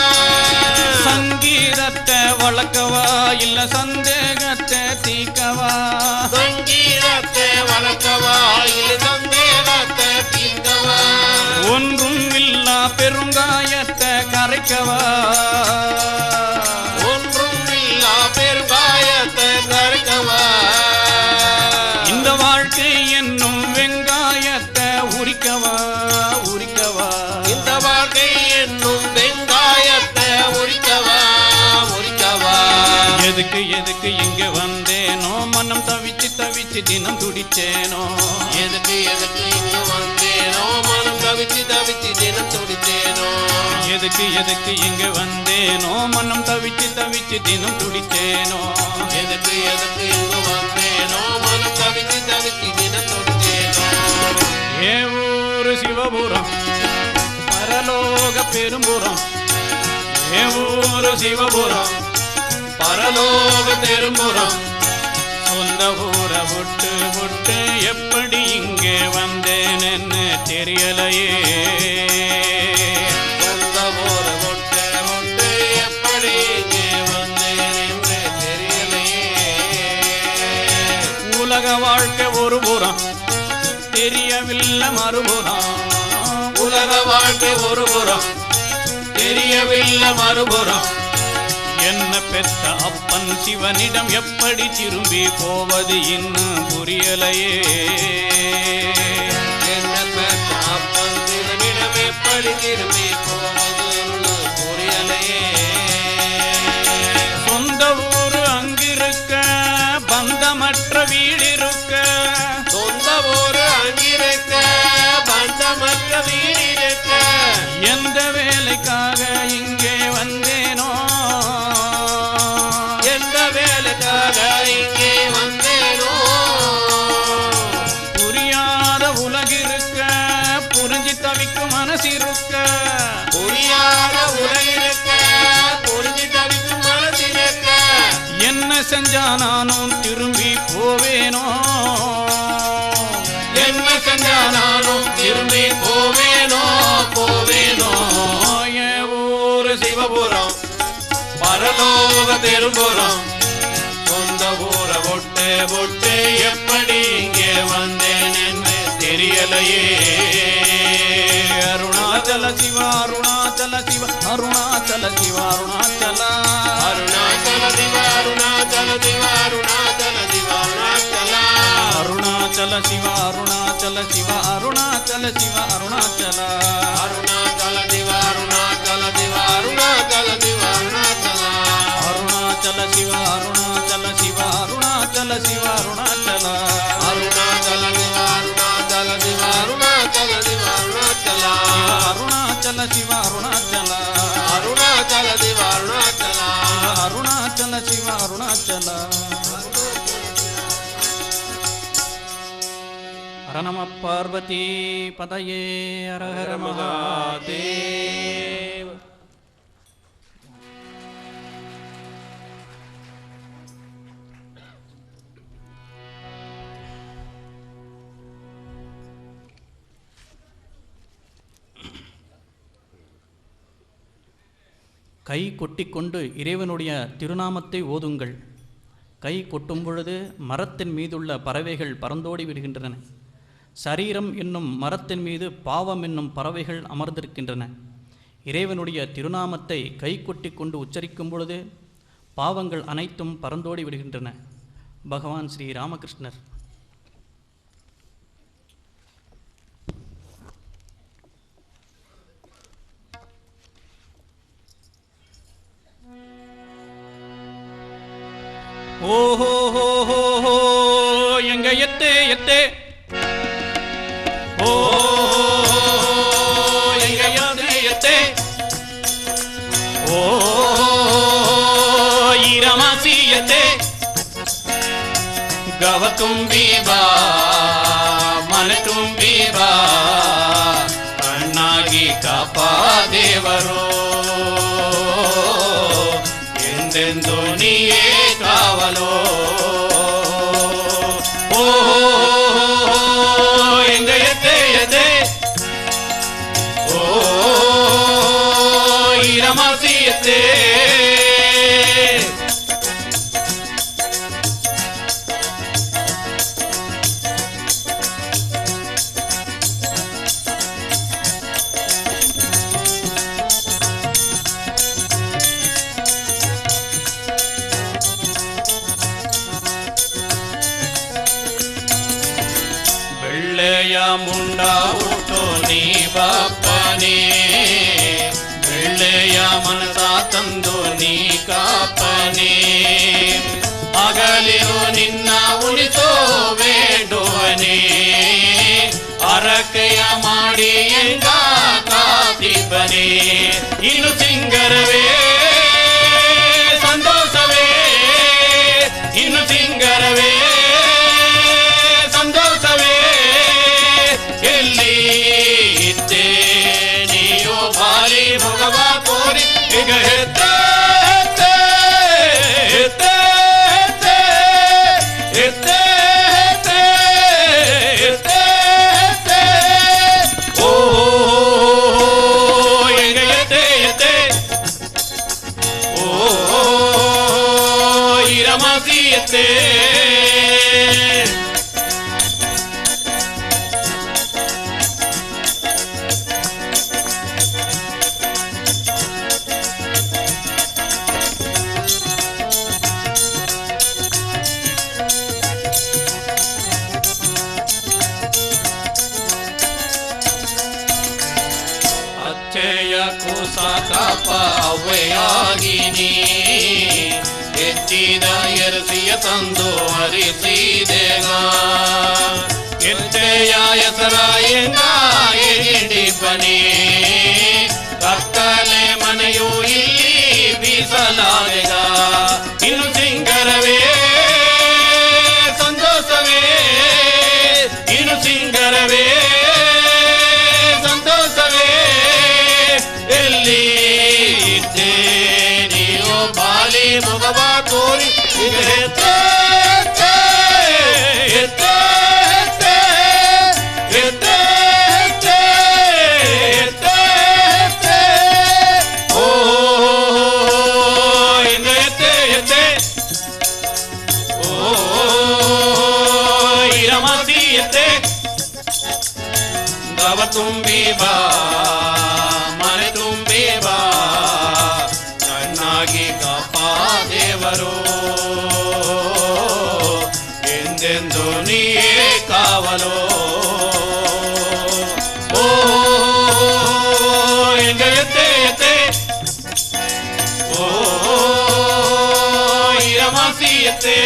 சங்கீதத்தை வளர்க்கவா இல்ல சந்தேகத்தை தீக்கவா. சங்கீதத்தை வளர்க்கவா இல்லை சந்தேகத்தை தீர்க்கவா. ஒன்றும் இல்லா பெருங்காயத்தை கரைக்கவா. ஒன்றும் இல்லா பெருங்காயத்தை கரைக்கவா. இந்த வாழ்க்கை என்னும் வெங்காயத்தை உரிக்கவா உரிக்கவா. இந்த வாழ்க்கை என்னும் வெங்காயத்தை உரிக்கவா உரிக்கவா. எதுக்கு எதுக்கு இங்க வந்தேனோ மனம் தவிச்சு தவிச்சு தினம் துடிச்சேனோ. எதுக்கு எதுக்கு இங்கு வந்தேனோ மனம் தவிச்சு தவிச்சு தினம் துடித்தேனோ. எதுக்கு எதுக்கு இங்க வந்தேனோ மனம் தவிச்சு தவிச்சு தினம் துடிச்சேனோ. எதுக்கு எதுக்கு இங்கு வந்தேனோ மனம் தவிச்சு தவிச்சு தினம் துடித்தேனோ. ஏ ஊரு சிவபுரம் பரலோக பெரும்புறம். ஏ ஊரு சிவபுரம் பரலோக பெரும்புறம் சொந்த ஊரை விட்டு விட்டு எப்படி இங்கே வந்தேன் என்று தெரியலையே. சொந்த ஊரை விட்டு விட்டு எப்படி இங்கே வந்தேன் என்று தெரியலையே. உலக வாழ்க்கை ஒரு தெரியவில்லை மறுபுறம். உலக வாழ்க்கை ஒரு புறம் தெரியவில்லை மறுபுறம். என்ன பெற்ற அப்பன் சிவனிடம் எப்படி திரும்பி போவது இன்னும் புரியலையே. என்ன பெற்ற அப்பன் சிவனிடம் எப்படி திரும்பி போவது புரியலையே. சொந்த ஊரு அங்கிருக்க பந்தமற்ற வீடிருக்க. சொந்த ஊரு அங்கிருக்க பந்தமற்ற வீடிருக்க. எந்த வேலைக்காக இங்கே வந்தேனோ. எந்த வேலைக்காக இங்கே வந்தேனோ. புரியாத உலகிருக்க புரிஞ்சு தவிக்கும் மனசிருக்க. புரியாத உலகிருக்க புரிஞ்சு தவிக்கும் மனசிருக்க. என்ன செஞ்சா நானும் திரும்பி போவேனோ. என்ன செஞ்சா நானும் திரும்பி போவேனோ போவேனோ. என் ஊரு சிவபுரம் பரலோக தெருபுரம். சொந்த ஊர ஒட்டு ஒட்டு எப்படி இங்கே வந்தேன் என்று தெரியலையே. அருணாச்சல சிவ அருணாச்சல சிவ அருணாச்சல சிவ அருணாச்சல. அருணாச்சல சிவ அருணாச்சல சிவ அருணாச்சல சிவ அருணாச்சல. அருணாச்சல சிவ அருணாச்சல சிவ அருணாச்சல சிவ அருணாச்சல. அருணாச்சல சிவ அருணாச்சல சிவ அருணாச்சல சிவ அருணாச்சல. அருணாச்சல சிவ அருணாச்சல சிவ அருணாச்சல சிவ அருணாச்சல. அருணாச்சல சிவ அருணாச்சல சிவ அருணாச்சல சிவ அருணாச்சல. அருணாச்சல சிவ அருணாச்சல. அருணாச்சல சிவ அருணாச்சல. அருணாச்சல சிவ அருணாச்சல. ஹர நம பார்வதி பதயே ஹர ஹர மகாதேவ. கை கொட்டிக்கொண்டு இறைவனுடைய திருநாமத்தை ஓதுங்கள். கை கொட்டும் பொழுது மரத்தின் மீதுள்ள பறவைகள் பறந்தோடி விடுகின்றன. சரீரம் என்னும் மரத்தின் மீது பாவம் என்னும் பறவைகள் அமர்ந்திருக்கின்றன. இறைவனுடைய திருநாமத்தை கை கொட்டி கொண்டு உச்சரிக்கும் பொழுது பாவங்கள் அனைத்தும் பறந்தோடி விடுகின்றன. பகவான் ஸ்ரீ ராமகிருஷ்ணர். ஓஹோ ஹோ ஹோ ஹோ எங்க எத்தே எத்தே. ஓ எங்க எத்தே எத்தே. ஓ இரமாசி எத்தே. கவத்தும்பி பா மனத்தும்பி பா கண்ணாகி காப்பா தேவரோ. ಎಂದೆಂದು ನೀಯೇ ಕಾವಲೋ. ಓ ಎಂಗ ಎದ್ದೆ ಎದ್ದೆ. ಓ ಇರಮಾಸಿ ಎದ್ದೆ. ಮುಂಡಾ ಹುಟ್ಟು ನೀ ಬಾಪನೇ. ಬೆಳ್ಳೆಯ ಮನಸ ತಂದು ನೀ ಕಾಪನೇ. ಅಗಲಿರು ನಿನ್ನ ಉಳಿಸೋ ಬೇಡುವನೇ. ಅರಕೆಯ ಮಾಡಿ ಎಂಗ ಕಾದಿಬನೇ. ಇನ್ನು ಸಿಂಗರವೇ ಸಂತೋಷವೇ. ಇನ್ನು ಸಿಂಗರವೇ ಸಂತೋಷವೇ. ಎಲ್ಲಿ ಇದ್ದೆ ನೀಯೋ ಭಾರಿ ಭಗವ ಕೋರಿ ಈಗ ಹೆತ್ತೆ ಹೆತ್ತೆ ಹೆತ್ತೆ ಹೆತ್ತೆ ಹೆತ್ತೆ ಹೆತ್ತೆ ಹೆತ್ತೆ. ಓ ಈಗ ಎತ್ತೆ ಎತ್ತೆ. ಸಾಕಪ್ಪ ಅವ್ವೆಯಾಗಿನಿ ಹೆಚ್ಚಿದ ಎರಸಿಯ ತಂದು ಹರಿಸಿದೆಗ ಎತ್ತೆಯ ಹೆಸರಾಯಂಗ ಹಿಡಿಪಣಿ ಕತ್ತಲೆ ಮನೆಯು ಇಲ್ಲಿ ಬೀಸಲಾದೆಗ ಇನ್ನು ಸಿಂಗರವೇ ಸಂತೋಷವೇ ಇನ್ನು ಸಿಂಗರವೇ ಸಂತೋಷವೇ ಎಲ್ಲಿ ಇದ್ದೆ ನೀವು ಬಾಲಿ ಮುಗವ ತೋರಿ ತುಂಬಿ ಬಾ ಮನೆ ತುಂಬಿ ಬಾ ಚೆನ್ನಾಗಿ ಕಾಪಾ ದೇವರು ಎಂದೆಂದು ನೀಯೇ ಕಾವಲು ಓ ಎತ್ತೆ ಎತ್ತೆ ಓ ರಮಾಸಿ ಎತ್ತೆ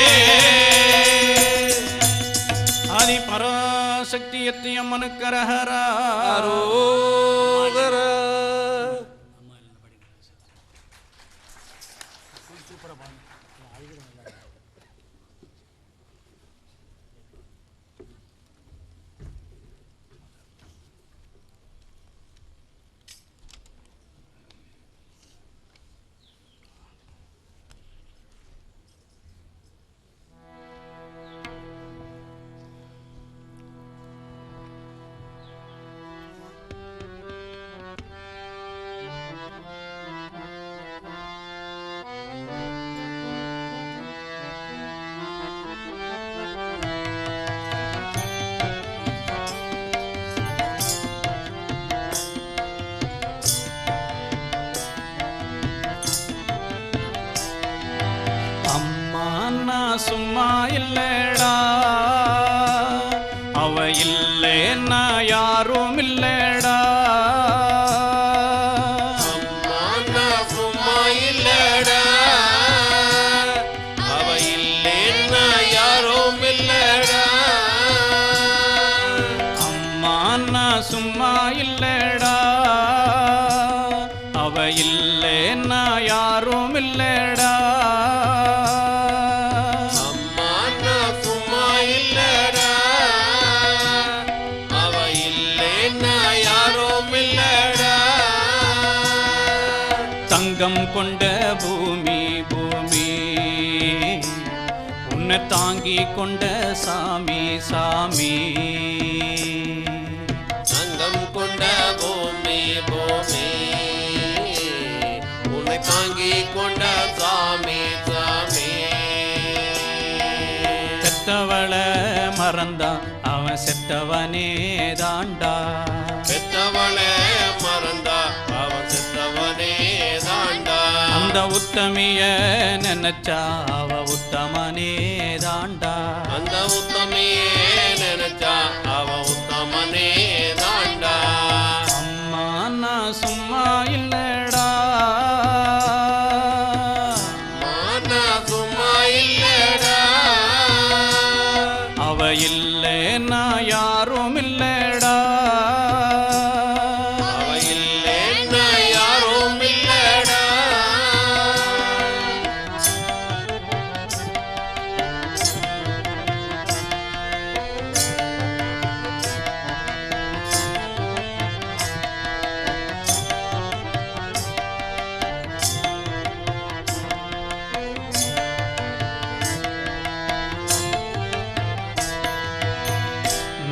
ஆதி பராசக்தி எத்தியம்மனு கரஹர அரோகர சும்மா இல்லடா அவ இல்லேன்னா யாரும் இல்லடா அம்மா சும்மா இல்லடா அவ இல்லேன்னா யாரும் இல்லடா அம்மா சும்மா இல்லடா அவ இல்லேன்னா யாரும் இல்லடா தங்கம் கொண்ட பூமி பூமி உன்னை தாங்கி கொண்ட சாமி சாமி தங்கம் கொண்ட பூமி பூமி உன்னை தாங்கி கொண்ட சாமி சாமி பெத்தவளை மறந்தா அவன் செத்தவனே தாண்டா பெத்தவளை மறந்தா அவன் செத்தவனே தாண்டா அந்த உத்தமிய நினைச்சா அவ உத்தமனே தாண்டா அந்த உத்தமியே நினைச்சா அவ உத்தமனே தாண்டா அம்மா நான் சும்மா இல்லடா சும்மா இல்லடா அவ இல்லேன்னா யாரும் இல்லடா அவ இல்லேன்னா யாரும் இல்லடா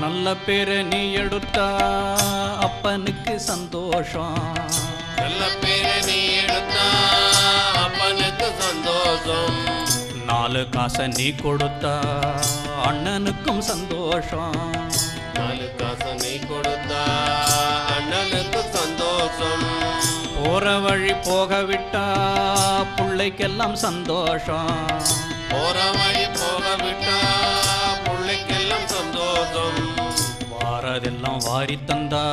நல்ல பேரை நீ எடுத்தா அப்பனுக்கு சந்தோஷம் நல்ல பேரை நீ எடுத்தா அப்பனுக்கு சந்தோஷம் நாலு காசை நீ கொடுத்தா அண்ணனுக்கும் சந்தோஷம் நாலு காசை நீ கொடுத்தா அண்ணனுக்கு சந்தோஷம் போற வழி போக விட்டா பிள்ளைக்கெல்லாம் சந்தோஷம் போற வழி போக விட்டா பிள்ளைக்கெல்லாம் சந்தோஷம் வாரதெல்லாம் வாரி தந்தா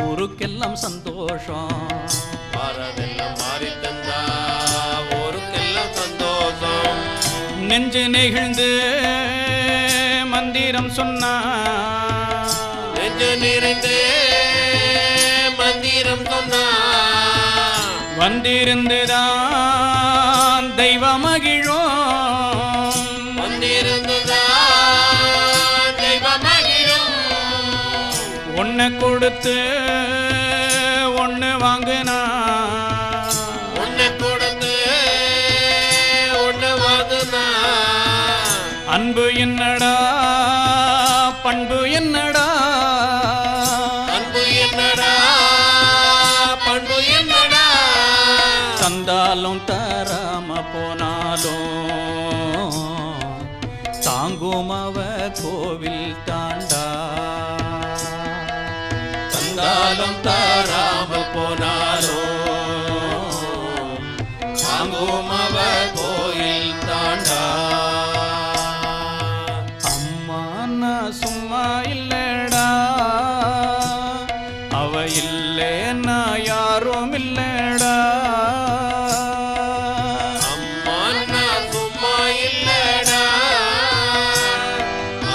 ஊருக்கெல்லாம் சந்தோஷம் வாரதெல்லாம் மாறி தந்தா ஊருக்கெல்லாம் சந்தோஷம். நெஞ்சு நெகிழ்ந்து மந்திரம் சொன்னா நெஞ்சு நிறைந்து மந்திரம் சொன்னா வந்திருந்துதான் தெய்வ மகிழும் வந்திருந்துதான் தெய்வ மகிழும். ஒன்ன கொடுத்து ஒன்னு வாங்குனா ஒன்னு கொடுத்து ஒன்னு வாங்குனா அன்பு என்னடா பண்பு என்னடா அன்பு என்னடா பண்பு என்னடா. தந்தாலும் தராம போனாலும் தாங்கும் அவ கோவில் தாண்டா. தந்தாலும் தராம போனாலும் தாங்கும் அவ கோயில் தாண்டா. அம்மா நான் சும்மா இல்லடா, அவ இல்லேன்னா யாரும் இல்லடா. அம்மா நான் சும்மா இல்லடா,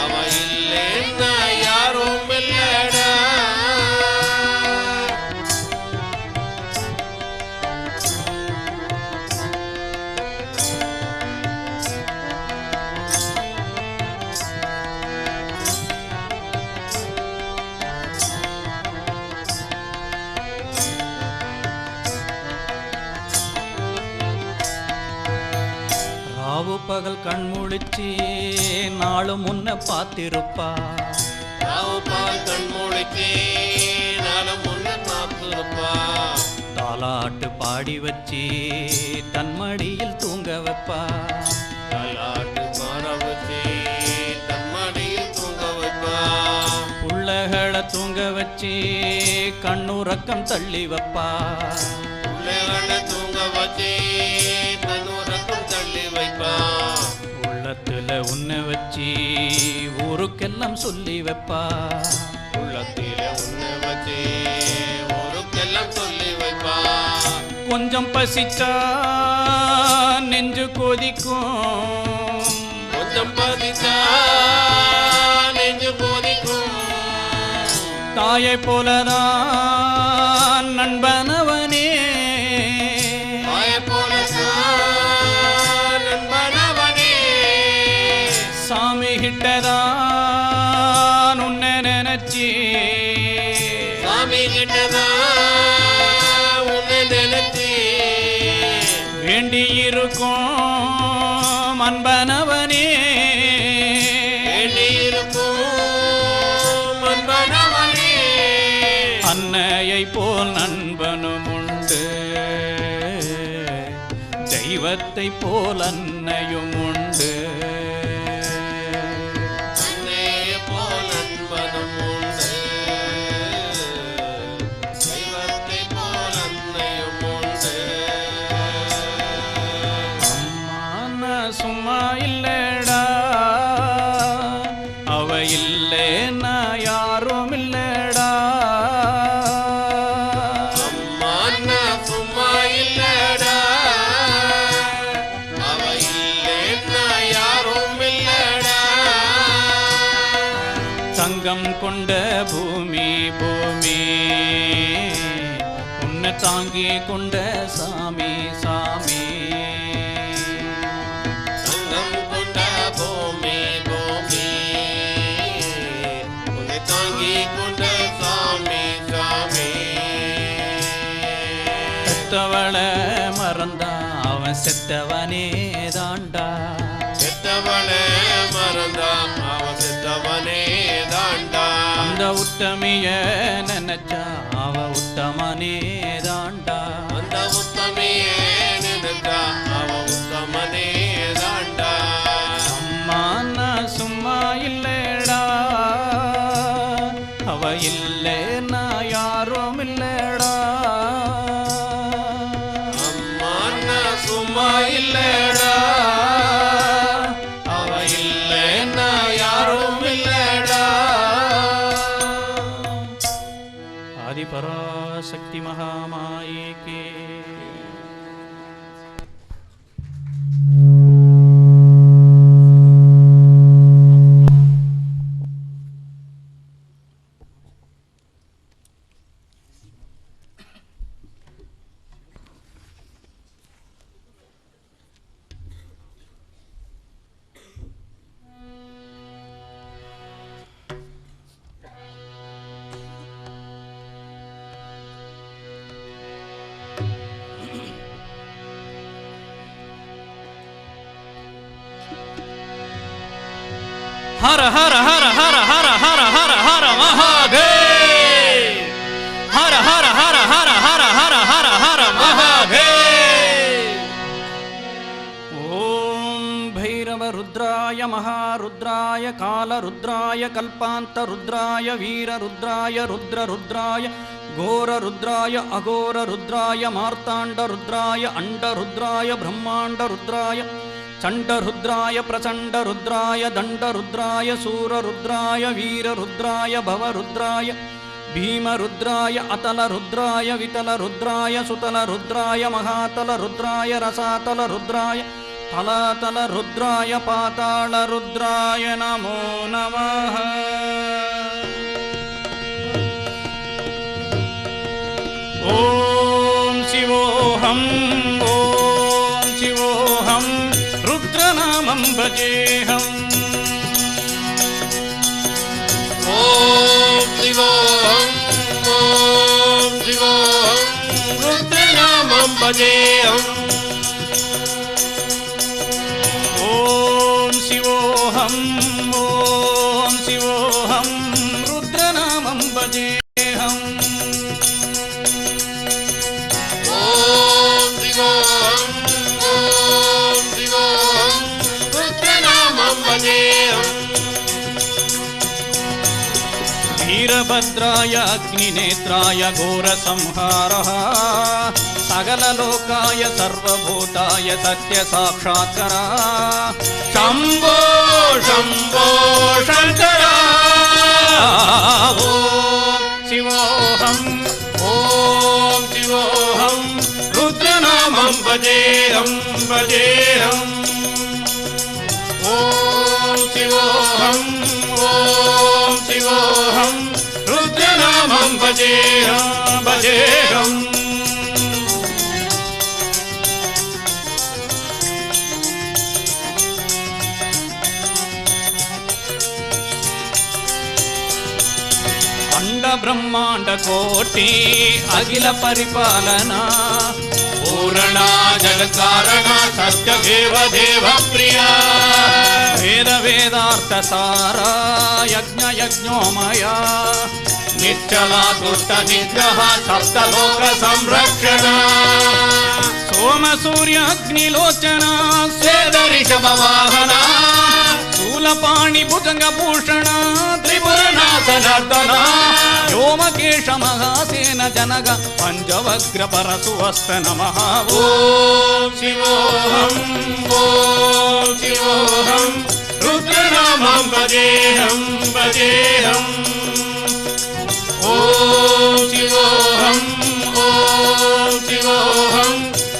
அவ இல்லேன்னா யாரும் இல்லடா. ராவு பகல் கண்முழிச்சி நாளும் முன்ன பார்த்திருப்பா. ராவு பகல் கண்மூடிச்சு நானும் முன்ன பார்த்திருப்பா. தாலாட்டு பாடி வச்சி தன்மடியில் தூங்க வைப்பா. தாலாட்டு பாட வச்சு தன்மடியில் தூங்க வைப்பா. புள்ளகளை தூங்க வச்சி கண்ணுறக்கம் தள்ளி வைப்பா. பிள்ளைகளை தூங்க வச்சு தன்னுறக்கம் தள்ளி வைப்பா. உள்ளத்துல உன்னை வச்சி ஊருக்கெல்லாம் சொல்லி வைப்பா. உள்ளத்தில உன்னை வச்சு ஊருக்கெல்லாம் சொல்லி வைப்பா. கொஞ்சம் பசிச்சா நெஞ்சு கொதிக்கும், கொஞ்சம் பதிச்சா நெஞ்சு போதிக்கும். தாயை போலதான் நண்பனவனே. தாயை போலத்தான் நண்பனவனே. சாமி கிட்டதான் உன்னை நினைச்சி சாமி கிட்டதான் உன்னை நினைச்சு வேண்டி இருக்கும் அன்பனவனே. வேண்டியிருக்கும் அன்பனவனே. அன்னையை போல் நண்பனும் உண்டு, தெய்வத்தை போல் அன்னையும் உண்டு. அன்னையை போல் அன்பனும் உண்டு, தெய்வத்தை போல் அன்னையும் உண்டு. அம்மா நான் சும்மா இல்லடா, அவ இல்லேன்னா யாரும் இல்லடா. அம்மா நான் சும்மா இல்லடா, அவ இல்லைன்னா யாரும் இல்லடா. தங்கம் கொண்ட பூமி பூமி உன்னை தாங்கி கொண்ட சாமி சாமி. தங்கம் கொண்ட பூமி பூமி உன்னை தாங்கி கொண்ட சாமி சாமி. பெத்தவளை மறந்தா அவன் செத்தவனே தாண்டா. செத்தவனே மறந்தான் அவன் செத்தவனே தாண்டா. அந்த உத்தமிய நினைச்சா அவ உத்தமனே தாண்டா. அந்த உத்தமியே நினைச்சா அவன் உத்தமனே தாண்டா. அம்மா நான் சும்மா இல்லடா, அவ இல்லேன்னா யாரும் இல்லடா. அம்மா நான் சும்மா இல்லடா, அவ இல்லேன்னா யாரும் இல்லடா. आदिपराशक्ति महामाये के। हर हर हर हर हर हर हर हर महादेव, हर हर हर हर हर हर हर हर महादेव। ओम भैरव रुद्राय महारुद्राय काल रुद्राय कल्पांत रुद्राय वीर रुद्राय रुद्र रुद्राय घोर रुद्राय अघोर रुद्राय मार्तांड रुद्राय अंड रुद्राय ब्रह्मांड रुद्राय चंड रुद्राय प्रचंड रुद्राय दंड रुद्राय सूर रुद्राय वीर रुद्राय भव रुद्राय भीम रुद्राय अतल रुद्राय वितल रुद्राय सुतल रुद्राय महातल रुद्राय रसातल रुद्राय तलातल रुद्राय पाताल रुद्राय नमो नमः। ओम शिवोऽहं ओम शिवोऽहं रुद्रनामं भजेऽहम्। ओम शिवोऽहं रुद्रनामं भजेऽहम्। ओम शिवोऽहं रुद्रनामं भजेऽहम्। ओम शिवोऽहं रुद्रनामं भजेऽहम्। वीरभद्राय अग्निनेत्राय घोरसंहारः सकललोकाय सर्वभूताय सत्यसाक्षात्करा शम्भो शम्भो शङ्करा। ॐ शिवोऽहं रुद्रनामं भजेऽहं भजेऽहम्। ॐ शिवोऽहं रुद्रनामं भजेऽहं भजेऽहम्। अंड ब्रह्मांड कोटि अखिल परिपालना पूर्णा जगत्कारणा सत्य देव देव प्रिया वेद वेदार्थ सारा यज्ञ यज्ञोमया निश्चला दुष्ट निग्रह सप्तलोक संरक्षण सोम सूर्य अग्निलोचना स्वेद ऋषभ वाहना शूलपाणि भुजंग भूषण त्रिपुरनाथ नर्दन व्योमकेश महासेन जनग पंचवग्र परशुवस्त नमः। ओम शिवोऽहं रुद्रनामं भजेऽहं भजेऽहम्। ओम शिवोऽहं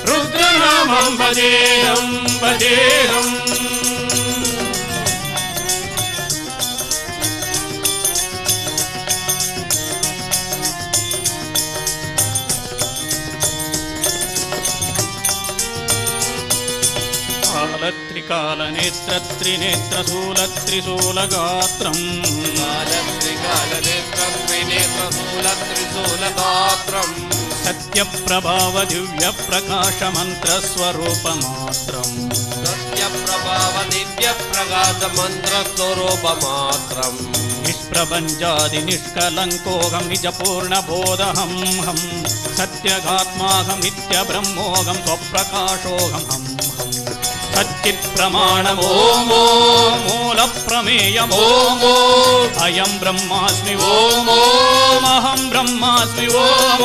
रुद्रनामं भजेऽहं भजेऽहम्। त्रिकालनेत्र त्रिनेत्र शूलत्रिशूलगात्रम् सत्यप्रभाव दिव्य प्रकाश मंत्र स्वरूपमात्रम् सत्यप्रभाव दिव्य प्रकाश मंत्र स्वरूपमात्रम् निष्प्रपञ्चादि निष्कलङ्कोऽहं निजपूर्णबोधहं हम सत्यगात्माहं नित्यब्रह्मोऽहं स्वप्रकाशोऽहं हम सच्चित् प्रमाणम् ओम मूल प्रमेयम् ओम अयं ब्रह्मास्मि ओम अहं ब्रह्मास्मि ओम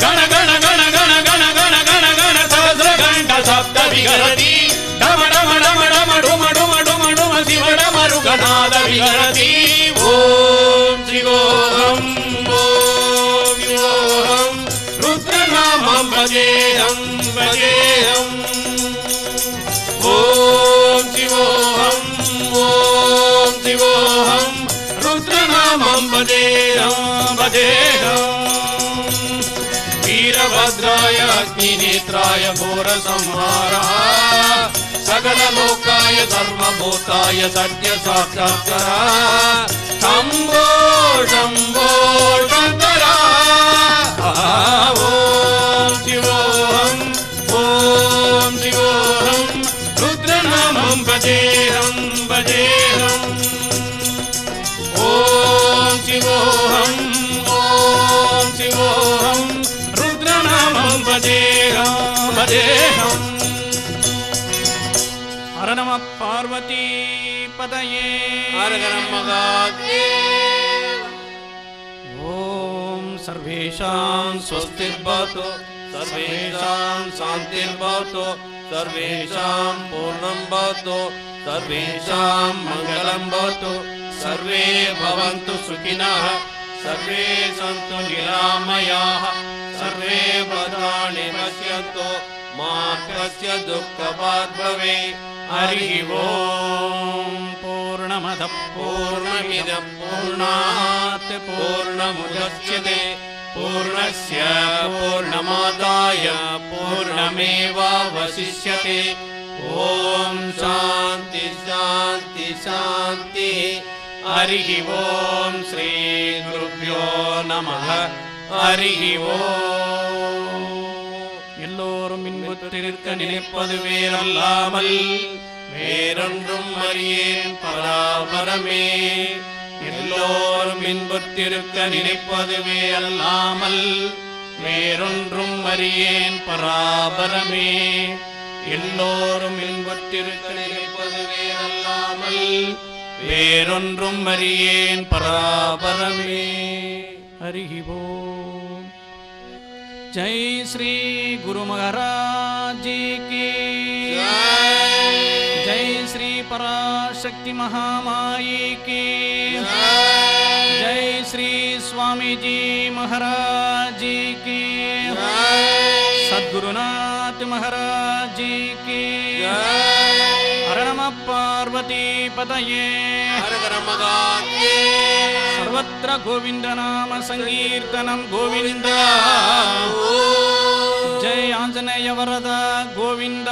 गण गण गण गण गण गण गण गण सहस्रघण्ट शब्द विहरति डम डम डम डम डुम डुम डुम डुम शिव डमरुगनाद विहरति। ओम शिवोऽहं भजेऽहं भजेऽहं ॐ शिवोऽहं ॐ शिवोऽहं रुद्रनामं भजेऽहं भजेऽहं वीरभद्राय अग्निनेत्राय घोरसंहारः सकललोकाय सर्वभूताय सत्यसाक्षात्करः शम्भो शम्भो शङ्करः ॐ शिवोऽहं रुद्रनामं भजेऽहं भजेऽहं ॐ शिवोऽहं रुद्रनामं भजेऽहं भजेऽहं हर नमः पार्वती पतये हर हर महादेव ॐ सर्वेषां स्वस्तिर्भवतु सर्वेषां शान्तिर्भवतु सर्वेषां पूर्णं भवतु सर्वेषां मङ्गलं भवतु सर्वे भवन्तु सुखिनः सर्वे सन्तु निरामयाः सर्वे भद्राणि पश्यन्तु मा कस्य दुःखभाग् भवेत् हरिः ॐ पूर्णमदः पूर्णमिदं पूर्णात् पूर्णमुदच्यते पूर्णस्य पूर्णमादाय पूर्णमेवावशिष्यते ॐ शान्ति शान्ति शान्तिः हरिः ॐ श्रीगुरुभ्यो नमः हरिः ॐ எல்லோரும் இன்புற்றிருக்க நினைப்பது வேறல்லாமல் வேறொன்றும் அறியேன் பராபரமே எல்லோரும் இன்புற்றிருக்க நினைப்பதுவே அல்லாமல் வேறொன்றும் அறியேன் பராபரமே எல்லோரும் இன்புற்றிருக்க நினைப்பதுவே அல்லாமல் வேறொன்றும் அறியேன் பராபரமே ஹரிஹி ஓம் जय श्री गुरु महाराज जी की जय श्री पराशक्ति महामाई की जय श्री स्वामी जी महाराज जी की सद्गुरुनाथ महाराज जी की हर नमः पार्वती पतये हर हर महादेव सर्वत्र गोविंद नाम संकीर्तनं गोविंद जय आंजनेय वरद गोविंद